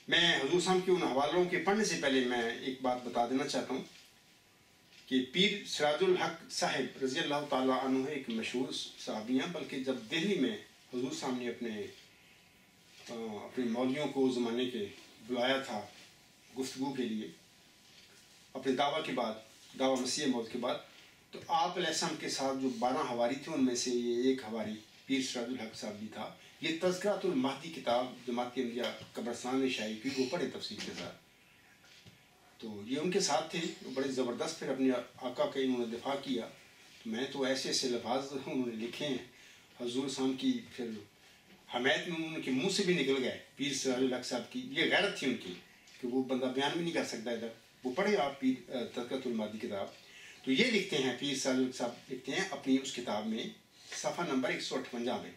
میں حضور صاحب کے ان حوالوں کے پڑھنے سے پہلے میں ایک بات بتا دینا چاہتا ہوں کہ پیر سراج الحق صاحب رضی اللہ تعالیٰ عنہ ایک مشہور صحابی ہیں، بلکہ جب دہلی میں حضور صاحب نے اپنے مولویوں کو اس زمانے کے بلایا تھا گفتگو کے لیے اپنے دعویٰ کے بعد، دعویٰ مسیح موت کے بعد، تو آپ علیہ السلام کے ساتھ جو 12 حواری تھے ان میں سے یہ ایک حواری پیر سراج الحق صاحب بھی تھا. یہ تذکرۃ المہدی کتاب جماعت احمدیہ قبرستان میں شائع کی، وہ پڑھے تفصیل کے ساتھ. تو یہ ان کے ساتھ تھے، بڑے زبردست پھر اپنے آقا کا انہوں نے دفاع کیا. میں تو ایسے ایسے لفاظ انہوں نے لکھے ہیں حضور صاحب کی، پھر حمایت میں ان کے منہ سے بھی نکل گئے. پیر سراج الحق صاحب کی یہ غیرت تھی ان کی کہ وہ بندہ بیان بھی نہیں کر سکتا ادھر. وہ پڑھے آپ پیر تذکرۃ المہدی کتاب. تو یہ لکھتے ہیں پیر سراج الحق صاحب لکھتے ہیں اپنی اس کتاب میں صفحہ نمبر 158 میں،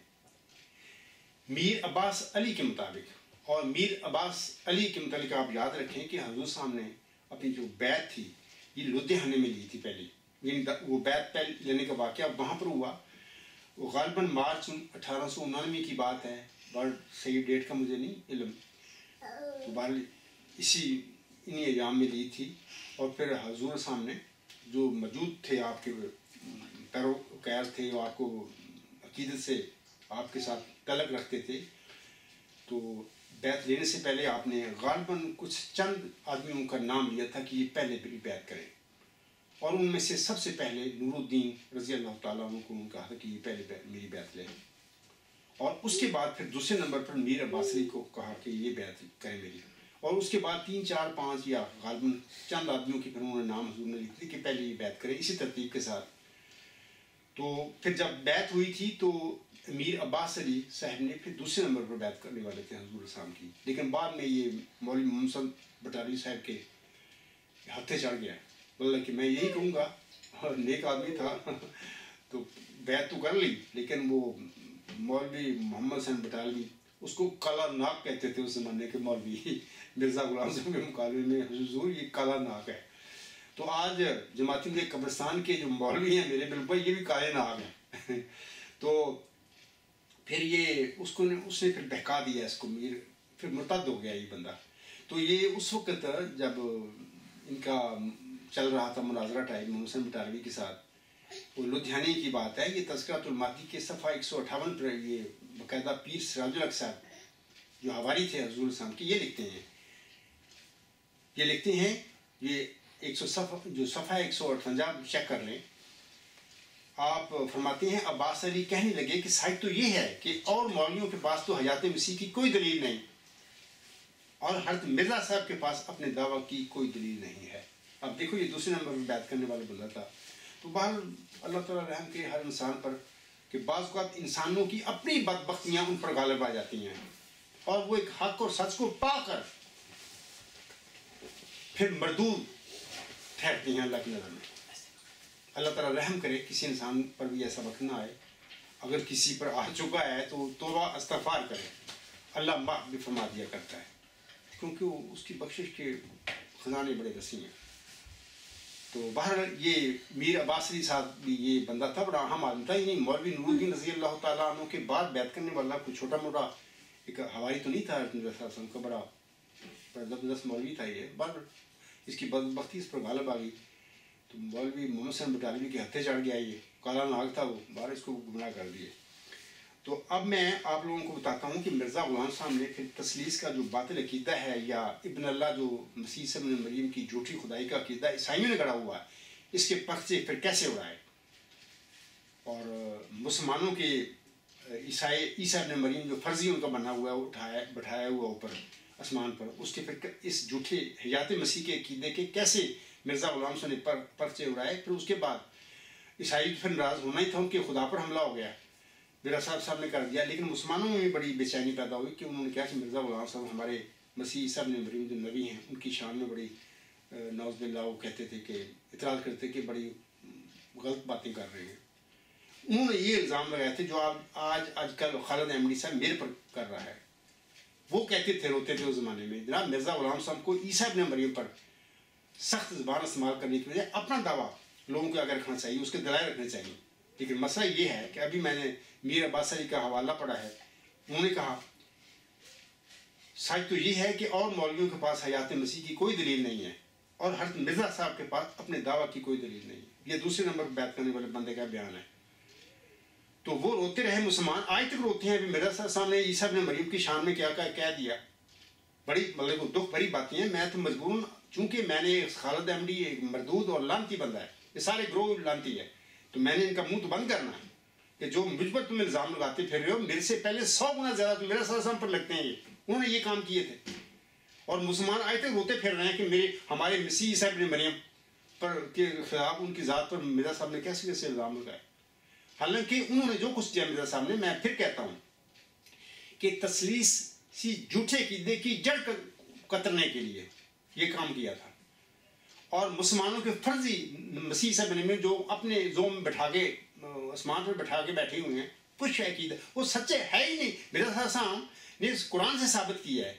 میر عباس علی کے مطابق. اور میر عباس علی کے متعلق آپ یاد رکھیں کہ حضور صاحب نے اپنی جو بیعت تھی یہ لدھیانے میں لی تھی پہلے. یعنی وہ بیعت پہلے لینے کا واقعہ وہاں پر ہوا. وہ غالباً مارچ 1899 کی بات ہے، بڑا صحیح ڈیٹ کا مجھے نہیں علم. تو بہرحال انہی ایام میں لی تھی. اور پھر حضور صاحب نے جو موجود تھے آپ کے پیروکار تھے، جو آپ کو عقیدت سے آپ کے ساتھ تعلق رکھتے تھے، تو بیعت لینے سے پہلے آپ نے غالباً کچھ چند آدمیوں کا نام لیا تھا کہ یہ پہلے بھی بیعت کریں. اور ان میں سے سب سے پہلے نور الدین رضی اللہ تعالیٰ عنہ کو کہا تھا کہ یہ پہلے میری بیعت لیں. اور اس کے بعد پھر دوسرے نمبر پر میر عباس علی کو کہا کہ یہ بیعت کریں میری. اور اس کے بعد 3 4 5 یا غالباً چند آدمیوں کی پھر انہوں نے نام حضور نے لکھ دی کہ پہلے یہ بیعت کریں، اسی ترتیب کے ساتھ. تو پھر جب بیعت ہوئی تھی تو میر عباس علی صاحب نے پھر دوسرے نمبر پر بیعت کرنے والے تھے حضور صاحب کی. لیکن بعد میں یہ مولوی محمد بٹالوی صاحب کے ہتھے چڑھ گیا. بولا کہ میں یہی کہوں گا نیک آدمی تھا تو بیعت تو کر لی، لیکن وہ مولوی محمد حسین بٹالوی، اس کو کالا ناک کہتے تھے اس زمانے کے مولوی، مرزا غلام صاحب کے مقابلے میں حضور یہ کالا ناک ہے. تو آج جماعتی کے قبرستان کے جو مولوی ہیں میرے بالکل یہ بھی کالے ناک ہیں. تو پھر یہ اس نے پھر بہکا دیا اس کو، میر پھر مرتد ہو گیا یہ بندہ. تو یہ اس وقت جب ان کا چل رہا تھا مناظرہ ٹائم محمد حسین بٹالوی کے ساتھ، وہ لدھیانے کی بات ہے، یہ تذکرۃ المہدی کے صفحہ 158 پر یہ باقاعدہ پیر سراج الحق صاحب جو حواری تھے حضور السلام کی، یہ لکھتے ہیں یہ جو صفحہ 158 چیک کر لیں. آپ فرماتے ہیں عباس علی کہنے لگے کہ سائد تو یہ ہے کہ اور مولویوں کے پاس تو حیات مسیح کی کوئی دلیل نہیں، اور حضرت مرزا صاحب کے پاس اپنے دعویٰ کی کوئی دلیل نہیں ہے. اب دیکھو یہ دوسرے نمبر میں بیعت کرنے والا بندہ تھا. تو بہر اللہ تعالیٰ رحم کے ہر انسان پر کہ بعض اوقات انسانوں کی اپنی بدبختیاں ان پر غالب آ جاتی ہیں، اور وہ ایک حق اور سچ کو پا کر پھر مردود ٹھہرتی ہیں اللہ کی نظر میں. اللہ تعالیٰ رحم کرے کسی انسان پر بھی ایسا وقت نہ آئے. اگر کسی پر آ چکا ہے تو توبہ استغفار کرے، اللہ معاف بھی فرما دیا کرتا ہے، کیونکہ وہ اس کی بخشش کے خزانے بڑے وسیع ہیں. تو بہرحال یہ میر عباس علی صاحب بھی یہ بندہ تھا، بڑا اہم آدمی تھا. یعنی مولوی نور الدین رضی اللہ تعالیٰ عنہ کے بعد بیعت کرنے والا کوئی چھوٹا موٹا ایک حواری تو نہیں تھا. مرزا صاحب وسلم کا بڑا زبردست مولوی تھا یہ. بہرحال اس کی بدبختی اس پر غالب آ گئی تو مولوی محمد حسین بٹالوی کے ہتھے چڑھ گیا. یہ کالا ناگ تھا وہ، باہر اس کو گمراہ کر دیے. تو اب میں آپ لوگوں کو بتاتا ہوں کہ مرزا غلام صاحب نے پھر تثلیث کا جو باطل عقیدہ ہے، یا ابن اللہ جو مسیح ابن مریم کی جھوٹی خدائی کا عقیدہ عیسائیوں نے گڑا ہوا ہے، اس کے پرچے پھر کیسے اڑائے، اور مسلمانوں کے عیسیٰ ابن مریم جو فرضی ان کا بنا ہوا ہے بٹھایا ہوا اوپر آسمان پر، اس کے پھر اس جھوٹے حیات مسیح کے عقیدے کے کیسے مرزا غلام صاحب نے پرچے اڑائے. پھر اس کے بعد عیسائی پھر ناراض ہونا ہی تھا، ان کے خدا پر حملہ ہو گیا، مرزا صاحب نے کر دیا. لیکن مسلمانوں میں بھی بڑی بے چینی پیدا ہوئی کہ انہوں نے کہا کہ مرزا غلام صاحب ہمارے مسیح عیسیٰ ابن مریم جو نبی ہیں ان کی شان میں بڑی نعوذ باللہ وہ کہتے تھے کہ اعتراض کرتے کہ بڑی غلط باتیں کر رہے ہیں. انہوں نے یہ الزام لگائے تھے جو آج کل خالد احمدی صاحب میرے پر کر رہا ہے. وہ کہتے تھے، روتے تھے اس زمانے میں، جناب مرزا غلام صاحب کو عیسیٰ ابن مریم پر سخت زبان استعمال کرنے کی وجہ اپنا دعویٰ لوگوں کو آگے رکھنا چاہیے، اس کے دلائل رکھنے چاہیے. لیکن مسئلہ یہ ہے کہ ابھی میں نے میر عباس علی کا حوالہ پڑھا ہے، انہوں نے کہا سچ تو یہ ہے کہ اور مولویوں کے پاس حیات مسیح کی کوئی دلیل نہیں ہے، اور حضرت مرزا صاحب کے پاس اپنے دعویٰ کی کوئی دلیل نہیں ہے. یہ دوسرے نمبر پر بیعت کرنے والے بندے کا بیان ہے. تو وہ روتے رہے، مسلمان آج تک روتے ہیں. ابھی مرزا صاحب نے عیسیٰ ابن مریم کی شان میں کیا کہہ دیا، بڑی مطلب دکھ بھری باتیں ہیں. میں تو مجبور، چونکہ میں نے خالد احمدی ایک مردود اور لانتی بندہ ہے، یہ سارے گروہ لانتی ہے، تو میں نے ان کا منہ تو بند کرنا ہے کہ جو مجھ پر تم الزام لگاتے پھر رہے ہو، میرے سے پہلے 100 گنا زیادہ تو میرے صلی پر لگتے ہیں. انہوں نے یہ کام کیے تھے، اور مسلمان آج تک روتے پھر رہے ہیں کہ ہمارے مسیح عیسیٰ ابن مریم پر کے خلاف ان کی ذات پر مرزا صاحب نے کیسے کیسے الزام لگائے. حالانکہ انہوں نے جو کچھ کیا مرزا صاحب نے، میں پھر کہتا ہوں کہ تثلیث جھوٹے عقیدے کی جڑ قطرنے کے لیے یہ کام کیا تھا. اور مسلمانوں کے فرضی مسیح عیسیٰ ابن مریم جو اپنے زوم میں بٹھا کے آسمان پر بٹھا کے بیٹھے ہوئے ہیں، کچھ عقیدہ وہ سچے ہے ہی نہیں. مرزا صاحب نے اس قرآن سے ثابت کیا ہے.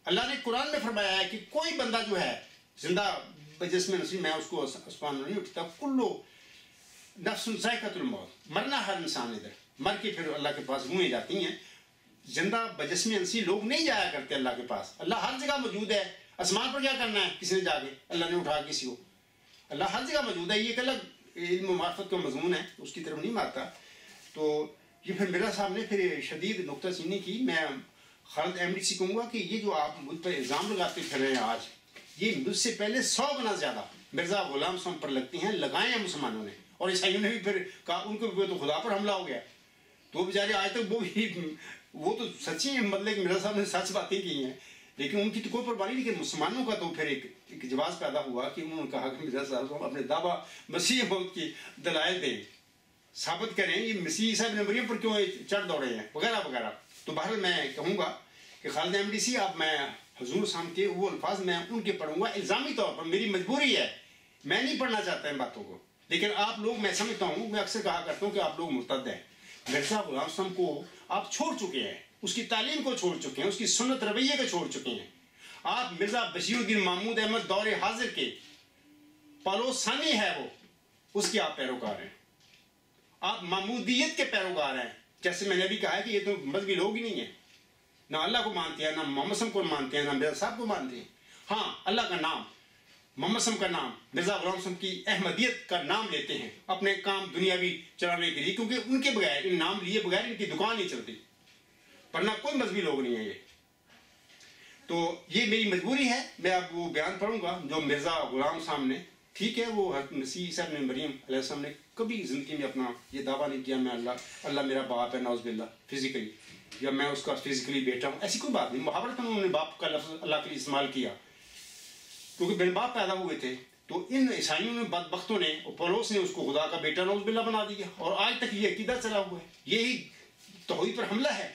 اللہ نے قرآن میں فرمایا ہے کہ کوئی بندہ جو ہے زندہ جس میں نصیب، میں اس کو آسمان میں نہیں اٹھتا، کلو نفس ذائقۃ الموت، مرنا ہر انسان ادھر مر کے پھر اللہ کے پاس روحیں جاتی ہیں. زندہ بجسم انسی لوگ نہیں جایا کرتے اللہ کے پاس. اللہ ہر جگہ موجود ہے. آسمان پر کیا کرنا ہے کسی نے جا کے، اللہ نے اٹھا کسی کو، اللہ ہر جگہ موجود ہے. یہ ایک الگ علم و معرفت کا مضمون ہے، اس کی طرف نہیں مارتا. تو یہ پھر مرزا صاحب نے پھر شدید نکتہ چینی کی. میں خالد احمدی سے کہوں گا کہ یہ جو آپ مجھ پر الزام لگاتے پھر رہے ہیں آج، یہ مجھ سے پہلے 100 گنا زیادہ مرزا غلام صاحب پر لگتی ہیں، لگائے ہیں مسلمانوں نے. اور عیسائیوں نے بھی پھر کہا ان کو تو خدا پر حملہ ہو گیا. تو بیچارے آج تک وہ تو سچی ہیں، مطلب کہ مرزا صاحب نے سچ باتیں کی ہیں، لیکن ان کی تو کوئی پرواہ نہیں. لیکن مسلمانوں کا تو پھر ایک جواز پیدا ہوا کہ انہوں نے کہا کہ مرزا صاحب اپنے دعویٰ مسیح موت کی دلائل دیں، ثابت کریں یہ مسیح عیسیٰ ابن مریم پر کیوں چڑھ دوڑے ہیں وغیرہ وغیرہ. تو بہرحال میں کہوں گا کہ خالد احمدی سی اب میں حضور صاحب کے وہ الفاظ میں ان کے پڑھوں گا الزامی طور پر، میری مجبوری ہے، میں نہیں پڑھنا چاہتا ان باتوں کو. لیکن آپ لوگ, میں سمجھتا ہوں, میں اکثر کہا کرتا ہوں کہ آپ لوگ مرتد ہیں. مرزا غلام صاحب کو آپ چھوڑ چکے ہیں, اس کی تعلیم کو چھوڑ چکے ہیں, اس کی سنت رویے کو چھوڑ چکے ہیں. آپ مرزا بشیر الدین محمود احمد دور حاضر کے پالو ثانی ہے وہ, اس کی آپ پیروکار ہیں. آپ محمودیت کے پیروکار ہیں. جیسے میں نے بھی کہا ہے کہ یہ تو مذہبی لوگ ہی نہیں ہیں, نہ اللہ کو مانتے ہیں, نہ محمد صاحب کو مانتے ہیں, نہ مرزا صاحب کو مانتے ہیں. ہاں, اللہ کا نام, محمد صاحب کا نام, مرزا غلام صاحب کی احمدیت کا نام لیتے ہیں اپنے کام دنیاوی چلانے کے لیے, کیونکہ ان کے بغیر, ان نام لیے بغیر ان کی دکان نہیں چلتی, ورنہ کوئی مذہبی لوگ نہیں ہیں یہ. تو یہ میری مجبوری ہے. میں اب وہ بیان پڑھوں گا جو مرزا غلام صاحب نے, ٹھیک ہے, وہ حضرت مسیح عیسیٰ ابن مریم علیہ السلام نے کبھی زندگی میں اپنا یہ دعویٰ نہیں کیا میں اللہ میرا باپ ہے, نعوذ باللہ, فزیکلی, یا میں اس کا فزیکلی بیٹا ہوں, ایسی کوئی بات نہیں. محاورتاً انہوں نے باپ کا لفظ اللہ کے لیے استعمال کیا, کیونکہ بن باپ پیدا ہوئے تھے. تو ان عیسائیوں نے, بدبختوں نے, پولوس نے اس کو خدا کا بیٹا نعوذ باللہ بنا دیا, اور آج تک یہ عقیدہ چلا ہوا ہے. یہی توحید پر حملہ ہے,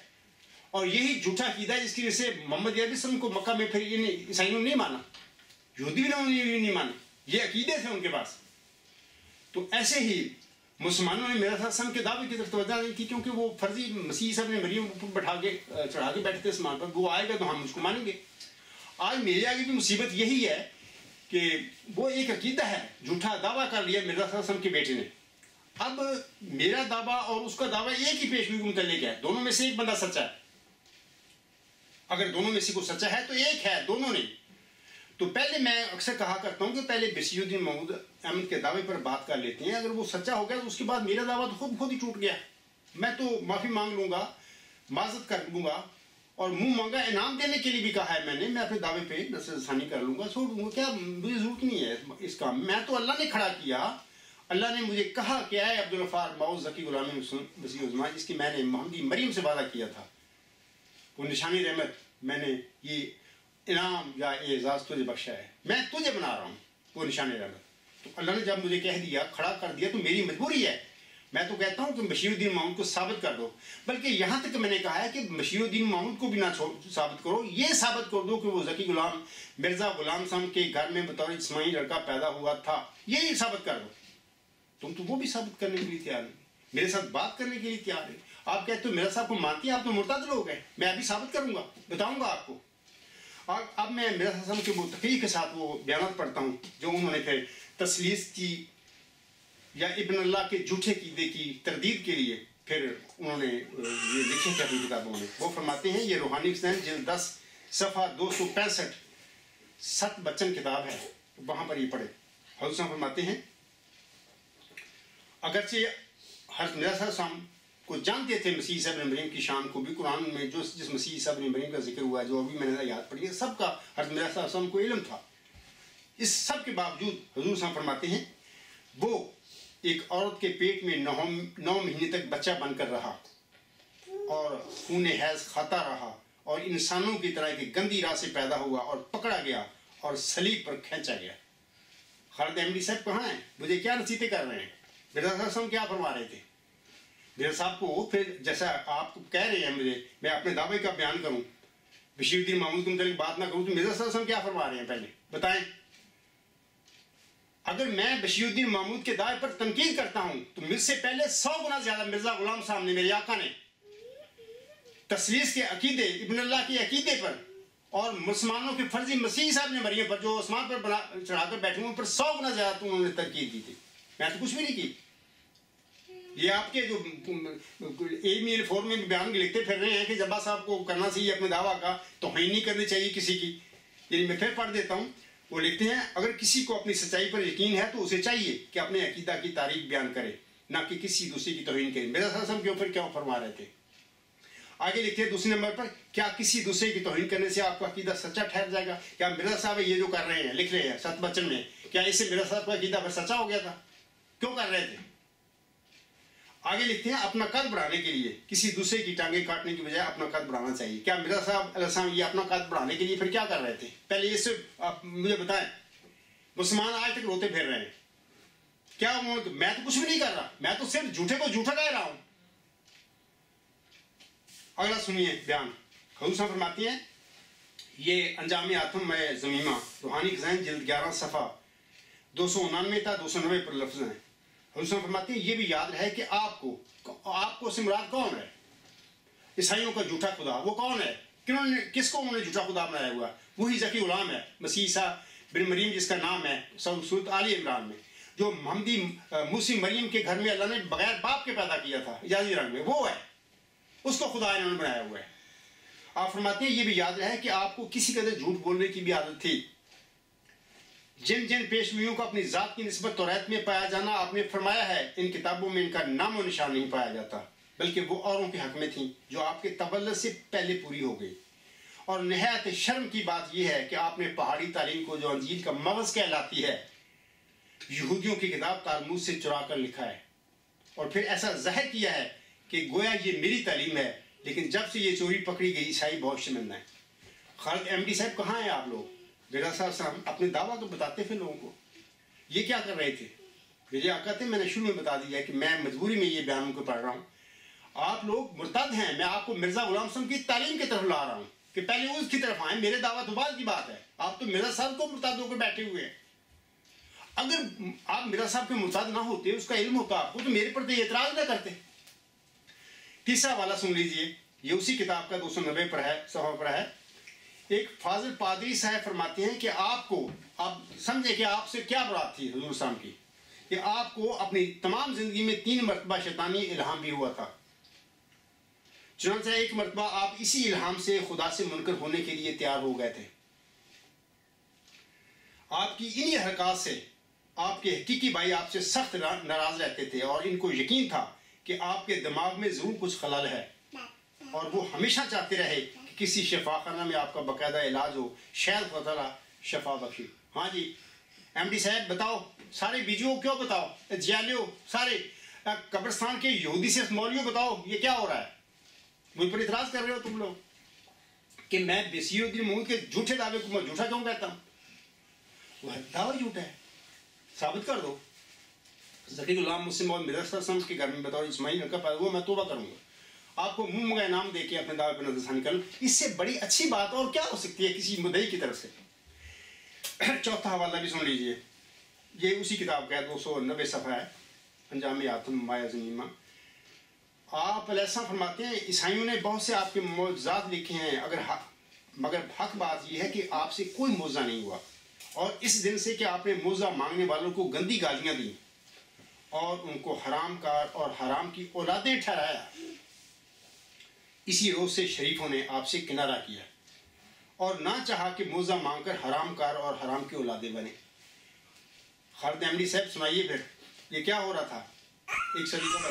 اور یہی جھوٹا عقیدہ ہے جس کی وجہ سے محمد عربی وسلم کو مکہ میں پھر عیسائیوں نے نہیں مانا, یہودی بھی نہیں مانا. یہ عقیدے تھے ان کے پاس. تو ایسے ہی مسلمانوں نے میرا ساتھ کے دعوے کی طرف توجہ نہیں کی, کیونکہ وہ فرضی مسیح صاحب نے مریم کو بٹھا کے چڑھا کے بیٹھے تھے اسمان پر, وہ آئے گا تو ہم اس کو مانیں گے. آج میرے آگے بھی مصیبت یہی ہے کہ وہ ایک عقیدہ ہے, جھوٹا دعویٰ کر لیا مرزا صاحب کے بیٹے نے. اب میرا دعویٰ اور اس کا دعویٰ ایک ہی پیشگوئی کو متعلق ہے, دونوں میں سے ایک بندہ سچا ہے. اگر دونوں میں سے کوئی سچا ہے تو ایک ہے, دونوں نہیں. تو پہلے میں اکثر کہا کرتا ہوں کہ پہلے بشیر الدین محمود احمد کے دعوے پر بات کر لیتے ہیں. اگر وہ سچا ہو گیا تو اس کے بعد میرا دعویٰ تو خود ہی ٹوٹ گیا. میں تو معافی مانگ لوں گا, معذرت کر لوں گا, اور منہ مانگا انعام دینے کے لیے بھی کہا ہے میں نے. میں اپنے دعوے پہ نظر ثانی کر لوں گا, چھوڑ دوں گا, کیا مجھے ضرورت نہیں ہے اس کا. میں تو اللہ نے کھڑا کیا, اللہ نے مجھے کہا کہ اے عبدالغفار معوذ ذکی غلام مسیح عظمیٰ, جس کی میں نے محمدی مریم سے وعدہ کیا تھا, وہ نشانی رحمت میں نے یہ انعام یا اعزاز تجھے بخشا ہے, میں تجھے بنا رہا ہوں وہ نشان رحمت. تو اللہ نے جب مجھے کہہ دیا, کھڑا کر دیا, تو میری مجبوری ہے. میں تو کہتا ہوں کہ بشیر الدین محمود کو ثابت کر دو, بلکہ یہاں تک میں نے کہا ہے کہ بشیر الدین محمود کو بھی نہ ثابت کرو, یہ ثابت کر دو کہ وہ ذکی غلام مرزا غلام صاحب کے گھر میں بطور اسماعیل لڑکا پیدا ہوا تھا, یہی ثابت کر دو. تم تو وہ بھی ثابت کرنے کے لیے تیار نہیں, میرے ساتھ بات کرنے کے لیے تیار ہے. آپ کہتے ہو مرزا صاحب کو مانتی ہیں, آپ تو مرتد لوگ ہیں. میں ابھی ثابت کروں گا, بتاؤں گا آپ کو. اب میں مرزا صاحب کے تقریر کے ساتھ وہ بیانات پڑھتا ہوں جو انہوں نے پھر تثلیث کی یا ابن اللہ کے جھوٹے عقیدے کی تردید کے لیے پھر انہوں نے یہ لکھے تھے اپنی کتابوں میں. وہ فرماتے ہیں, یہ روحانی حسین جلد 10 صفحہ 265, 7 بچن کتاب ہے, وہاں پر یہ پڑھے. حضرت صاحب فرماتے ہیں, اگرچہ حضرت مرزا صاحب کو جانتے تھے مسیح عیسیٰ ابن مریم کی شان کو بھی, قرآن میں جس مسیح عیسیٰ ابن مریم کا ذکر ہوا ہے, جو ابھی میں نے یاد پڑھی ہے, سب کا حضرت مرزا صاحب کو علم تھا. اس سب کے باوجود حضور صاحب فرماتے ہیں, وہ ایک عورت کے پیٹ میں 9 مہینے تک بچہ بن کر رہا, اور خون حیض کھاتا رہا, اور انسانوں کی طرح ایک گندی راہ سے پیدا ہوا, اور پکڑا گیا اور صلیب پر کھینچا گیا. خالد احمدی صاحب کہاں ہیں, مجھے کیا نصیحتیں کر رہے ہیں؟ مرزا صاحب کیا فرما رہے تھے؟ مرزا صاحب کو پھر جیسا آپ کہہ رہے ہیں مجھے میں اپنے دعوے کا بیان کروں, بشیر الدین محمود کے متعلق بات نہ کروں, تو مرزا صاحب کیا فرما رہے ہیں پہلے بتائیں. اگر میں بشیر الدین محمود کے دعوے پر تنقید کرتا ہوں تو مجھ سے پہلے 100 گنا زیادہ مرزا غلام صاحب نے, میرے آقا نے, تثلیث کے عقیدے, ابن اللہ کے عقیدے پر, اور مسلمانوں کے فرضی مسیح صاحب نے مریم پر جو آسمان پر چڑھا کر بیٹھے ہوئے, پر 100 گنا زیادہ تو انہوں نے تنقید کی تھی. میں تو کچھ بھی نہیں کی. یہ آپ کے جو ای میل فور میں بیان لکھتے پھر رہے ہیں کہ جبا صاحب کو کرنا چاہیے اپنے دعویٰ کا, توہین نہیں کرنی چاہیے کسی کی. یعنی میں پھر پڑھ دیتا ہوں, وہ لکھتے ہیں, اگر کسی کو اپنی سچائی پر یقین ہے تو اسے چاہیے کہ اپنے عقیدہ کی تاریخ بیان کرے, نہ کہ کسی دوسرے کی توہین کرے. مرزا صاحب کے اوپر کیا فرما رہے تھے؟ آگے لکھتے ہیں دوسرے نمبر پر, کیا کسی دوسرے کی توہین کرنے سے آپ کا عقیدہ سچا ٹھہر جائے گا؟ کیا مرزا صاحب یہ جو کر رہے ہیں, لکھ رہے ہیں 7 بچن میں, کیا اس سے مرزا صاحب کا عقیدہ پر سچا ہو گیا تھا؟ کیوں کر رہے تھے؟ آگے لکھتے ہیں, اپنا قد بڑھانے کے لیے کسی دوسرے کی ٹانگیں کاٹنے کی بجائے اپنا قد بڑھانا چاہیے. کیا مرزا صاحب علیہ السلام یہ اپنا قد بڑھانے کے لیے پھر کیا کر رہے تھے؟ پہلے یہ سے آپ مجھے بتائیں. مسلمان آج تک روتے پھر رہے ہیں, کیا میں تو کچھ بھی نہیں کر رہا, میں تو صرف جھوٹے کو جھوٹا کہہ رہا ہوں. اگلا سنیے بیان. حضور صاحب فرماتی ہیں, یہ انجام آتم زمیمہ روحانی خزائن جلد 11 صفحہ 299 تا 290 پر لفظ ہیں. حضور فرماتے ہیں یہ بھی یاد رہے کہ آپ کو سے مراد کون ہے؟ عیسائیوں کا جھوٹا خدا وہ کون ہے؟ کس کو انہوں نے جھوٹا خدا بنایا ہوا؟ وہی ذکی غلام ہے، مسیح عیسیٰ بن مریم جس کا نام ہے سورۃ آل عمران میں، جو محمدی موسی مریم کے گھر میں اللہ نے بغیر باپ کے پیدا کیا تھا اجازی رنگ میں، وہ ہے، اس کو خدا انہوں نے بنایا ہوا ہے۔ آپ فرماتے ہیں یہ بھی یاد رہے کہ آپ کو کسی قدر جھوٹ بولنے کی بھی عادت تھی۔ جن جن پیشگوئیوں کو اپنی ذات کی نسبت توریت میں پایا جانا آپ نے فرمایا ہے ان کتابوں میں ان کا نام و نشان نہیں پایا جاتا، بلکہ وہ اوروں کے حق میں تھیں جو آپ کے تولد سے پہلے پوری ہو گئی۔ اور نہایت شرم کی بات یہ ہے کہ آپ نے پہاڑی تعلیم کو جو انجیل کا مغز کہلاتی ہے یہودیوں کی کتاب تالمود سے چرا کر لکھا ہے، اور پھر ایسا ظاہر کیا ہے کہ گویا یہ میری تعلیم ہے، لیکن جب سے یہ چوری پکڑی گئی عیسائی بہت شرمندہ ہیں۔ خالد احمدی صاحب کہاں ہیں آپ لوگ؟ مرزا صاحب اپنے دعویٰ تو بتاتے تھے لوگوں کو، یہ کیا کر رہے تھے؟ میرے آقا تھے، میں نے شروع میں بتا دیا کہ میں مجبوری میں یہ بیان کو پڑھ رہا ہوں۔ آپ لوگ مرتد ہیں، میں آپ کو مرزا غلام صاحب کی تعلیم کی طرف لا رہا ہوں کہ پہلے اس کی طرف آئیں، میرے دعویٰ تو بعد کی بات ہے۔ آپ تو مرزا صاحب کو مرتد ہو کر بیٹھے ہوئے ہیں۔ اگر آپ مرزا صاحب کے مرتد نہ ہوتے، اس کا علم ہوتا آپ کو، تو میرے پر تو یہ اعتراض نہ کرتے۔ تیسرا حوالہ سن لیجئے، یہ اسی کتاب کا 290 پر ہے، صفحہ پر ہے۔ ایک فاضل پادری صاحب فرماتے ہیں کہ آپ سمجھے کہ آپ سے کیا مراد تھی حضور صاحب کی، کہ آپ کو اپنی تمام زندگی میں 3 مرتبہ شیطانی الہام بھی ہوا تھا۔ چنانچہ ایک مرتبہ آپ اسی الہام سے خدا سے منکر ہونے کے لیے تیار ہو گئے تھے۔ آپ کی انہی حرکات سے آپ کے حقیقی بھائی آپ سے سخت ناراض رہتے تھے، اور ان کو یقین تھا کہ آپ کے دماغ میں ضرور کچھ خلل ہے، اور وہ ہمیشہ چاہتے رہے کہ کسی شفا خانہ میں آپ کا باقاعدہ علاج ہو، شاید خدا تعالیٰ شفا بخشے۔ ہاں جی ایم ڈی صاحب بتاؤ، سارے بیجیوں کو کیوں بتاؤ، جیلیو سارے قبرستان کے یہودی سے مولیوں بتاؤ یہ کیا ہو رہا ہے؟ مجھ پر اعتراض کر رہے ہو تم لوگ کہ میں مسیح الدین محمود کے جھوٹے دعوے کو میں جھوٹا کیوں کہتا ہوں؟ وہ دعویٰ جھوٹا ہے، ثابت کر دو۔ ذکی غلام مسلم اور مرزا صاحب کے گھر میں بطور اسماعیل لڑکا پیدا ہوا، میں توبہ کروں گا، آپ کو منہ منگا انعام دے کے اپنے دعوے پر نظر ثانی کروں۔ اس سے بڑی اچھی بات اور کیا ہو سکتی ہے کسی مدعی کی طرف سے؟ چوتھا حوالہ بھی سن لیجئے، یہ اسی کتاب کا ہے، 290 صفحہ ہے، انجام آتم مایا زمیمہ۔ آپ علیہ السلام فرماتے ہیں عیسائیوں نے بہت سے آپ کے معجزات لکھے ہیں، مگر حق بات یہ ہے کہ آپ سے کوئی معجزہ نہیں ہوا، اور اس دن سے کہ آپ نے معجزہ مانگنے والوں کو گندی گالیاں دیں اور ان کو حرام کار اور حرام کی اولادیں ٹھہرایا، اسی روز سے شریفوں نے آپ سے کنارہ کیا اور نہ چاہا کہ معجزہ مانگ کر حرام کار اور حرام کی اولادیں بنے۔ خالد احمدی صاحب سنائیے پھر یہ کیا ہو رہا تھا ایک صدی قبل؟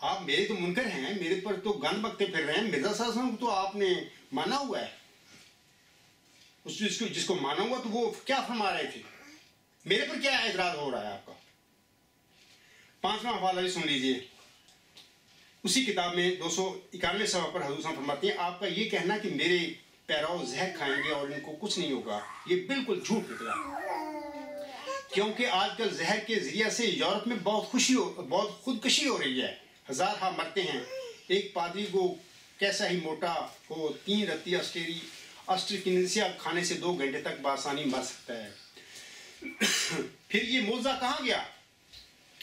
آپ میرے تو منکر ہیں، میرے پر تو گند بکتے پھر رہے ہیں، مرزا صاحب کو تو آپ نے مانا ہوا ہے، جس کو مانا ہوا تو وہ کیا فرما رہے تھے، میرے پر کیا اعتراض ہو رہا ہے آپ کا؟ 5واں حوالہ بھی سن لیجئے، اسی کتاب میں 291 صفحہ پر حضور صاحب فرماتے ہیں آپ کا یہ کہنا کہ میرے پیراؤ زہر کھائیں گے اور ان کو کچھ نہیں ہوگا، یہ بالکل جھوٹ نکلا، کیونکہ آج کل زہر کے ذریعے سے یورپ میں بہت خودکشی ہو رہی ہے، ہزارہ مرتے ہیں۔ ایک پادری کو کیسا ہی موٹا ہو 3 رتی اسٹریکنسیا کھانے سے 2 گھنٹے تک بآسانی مر سکتا ہے۔ پھر یہ معجزہ کہاں گیا؟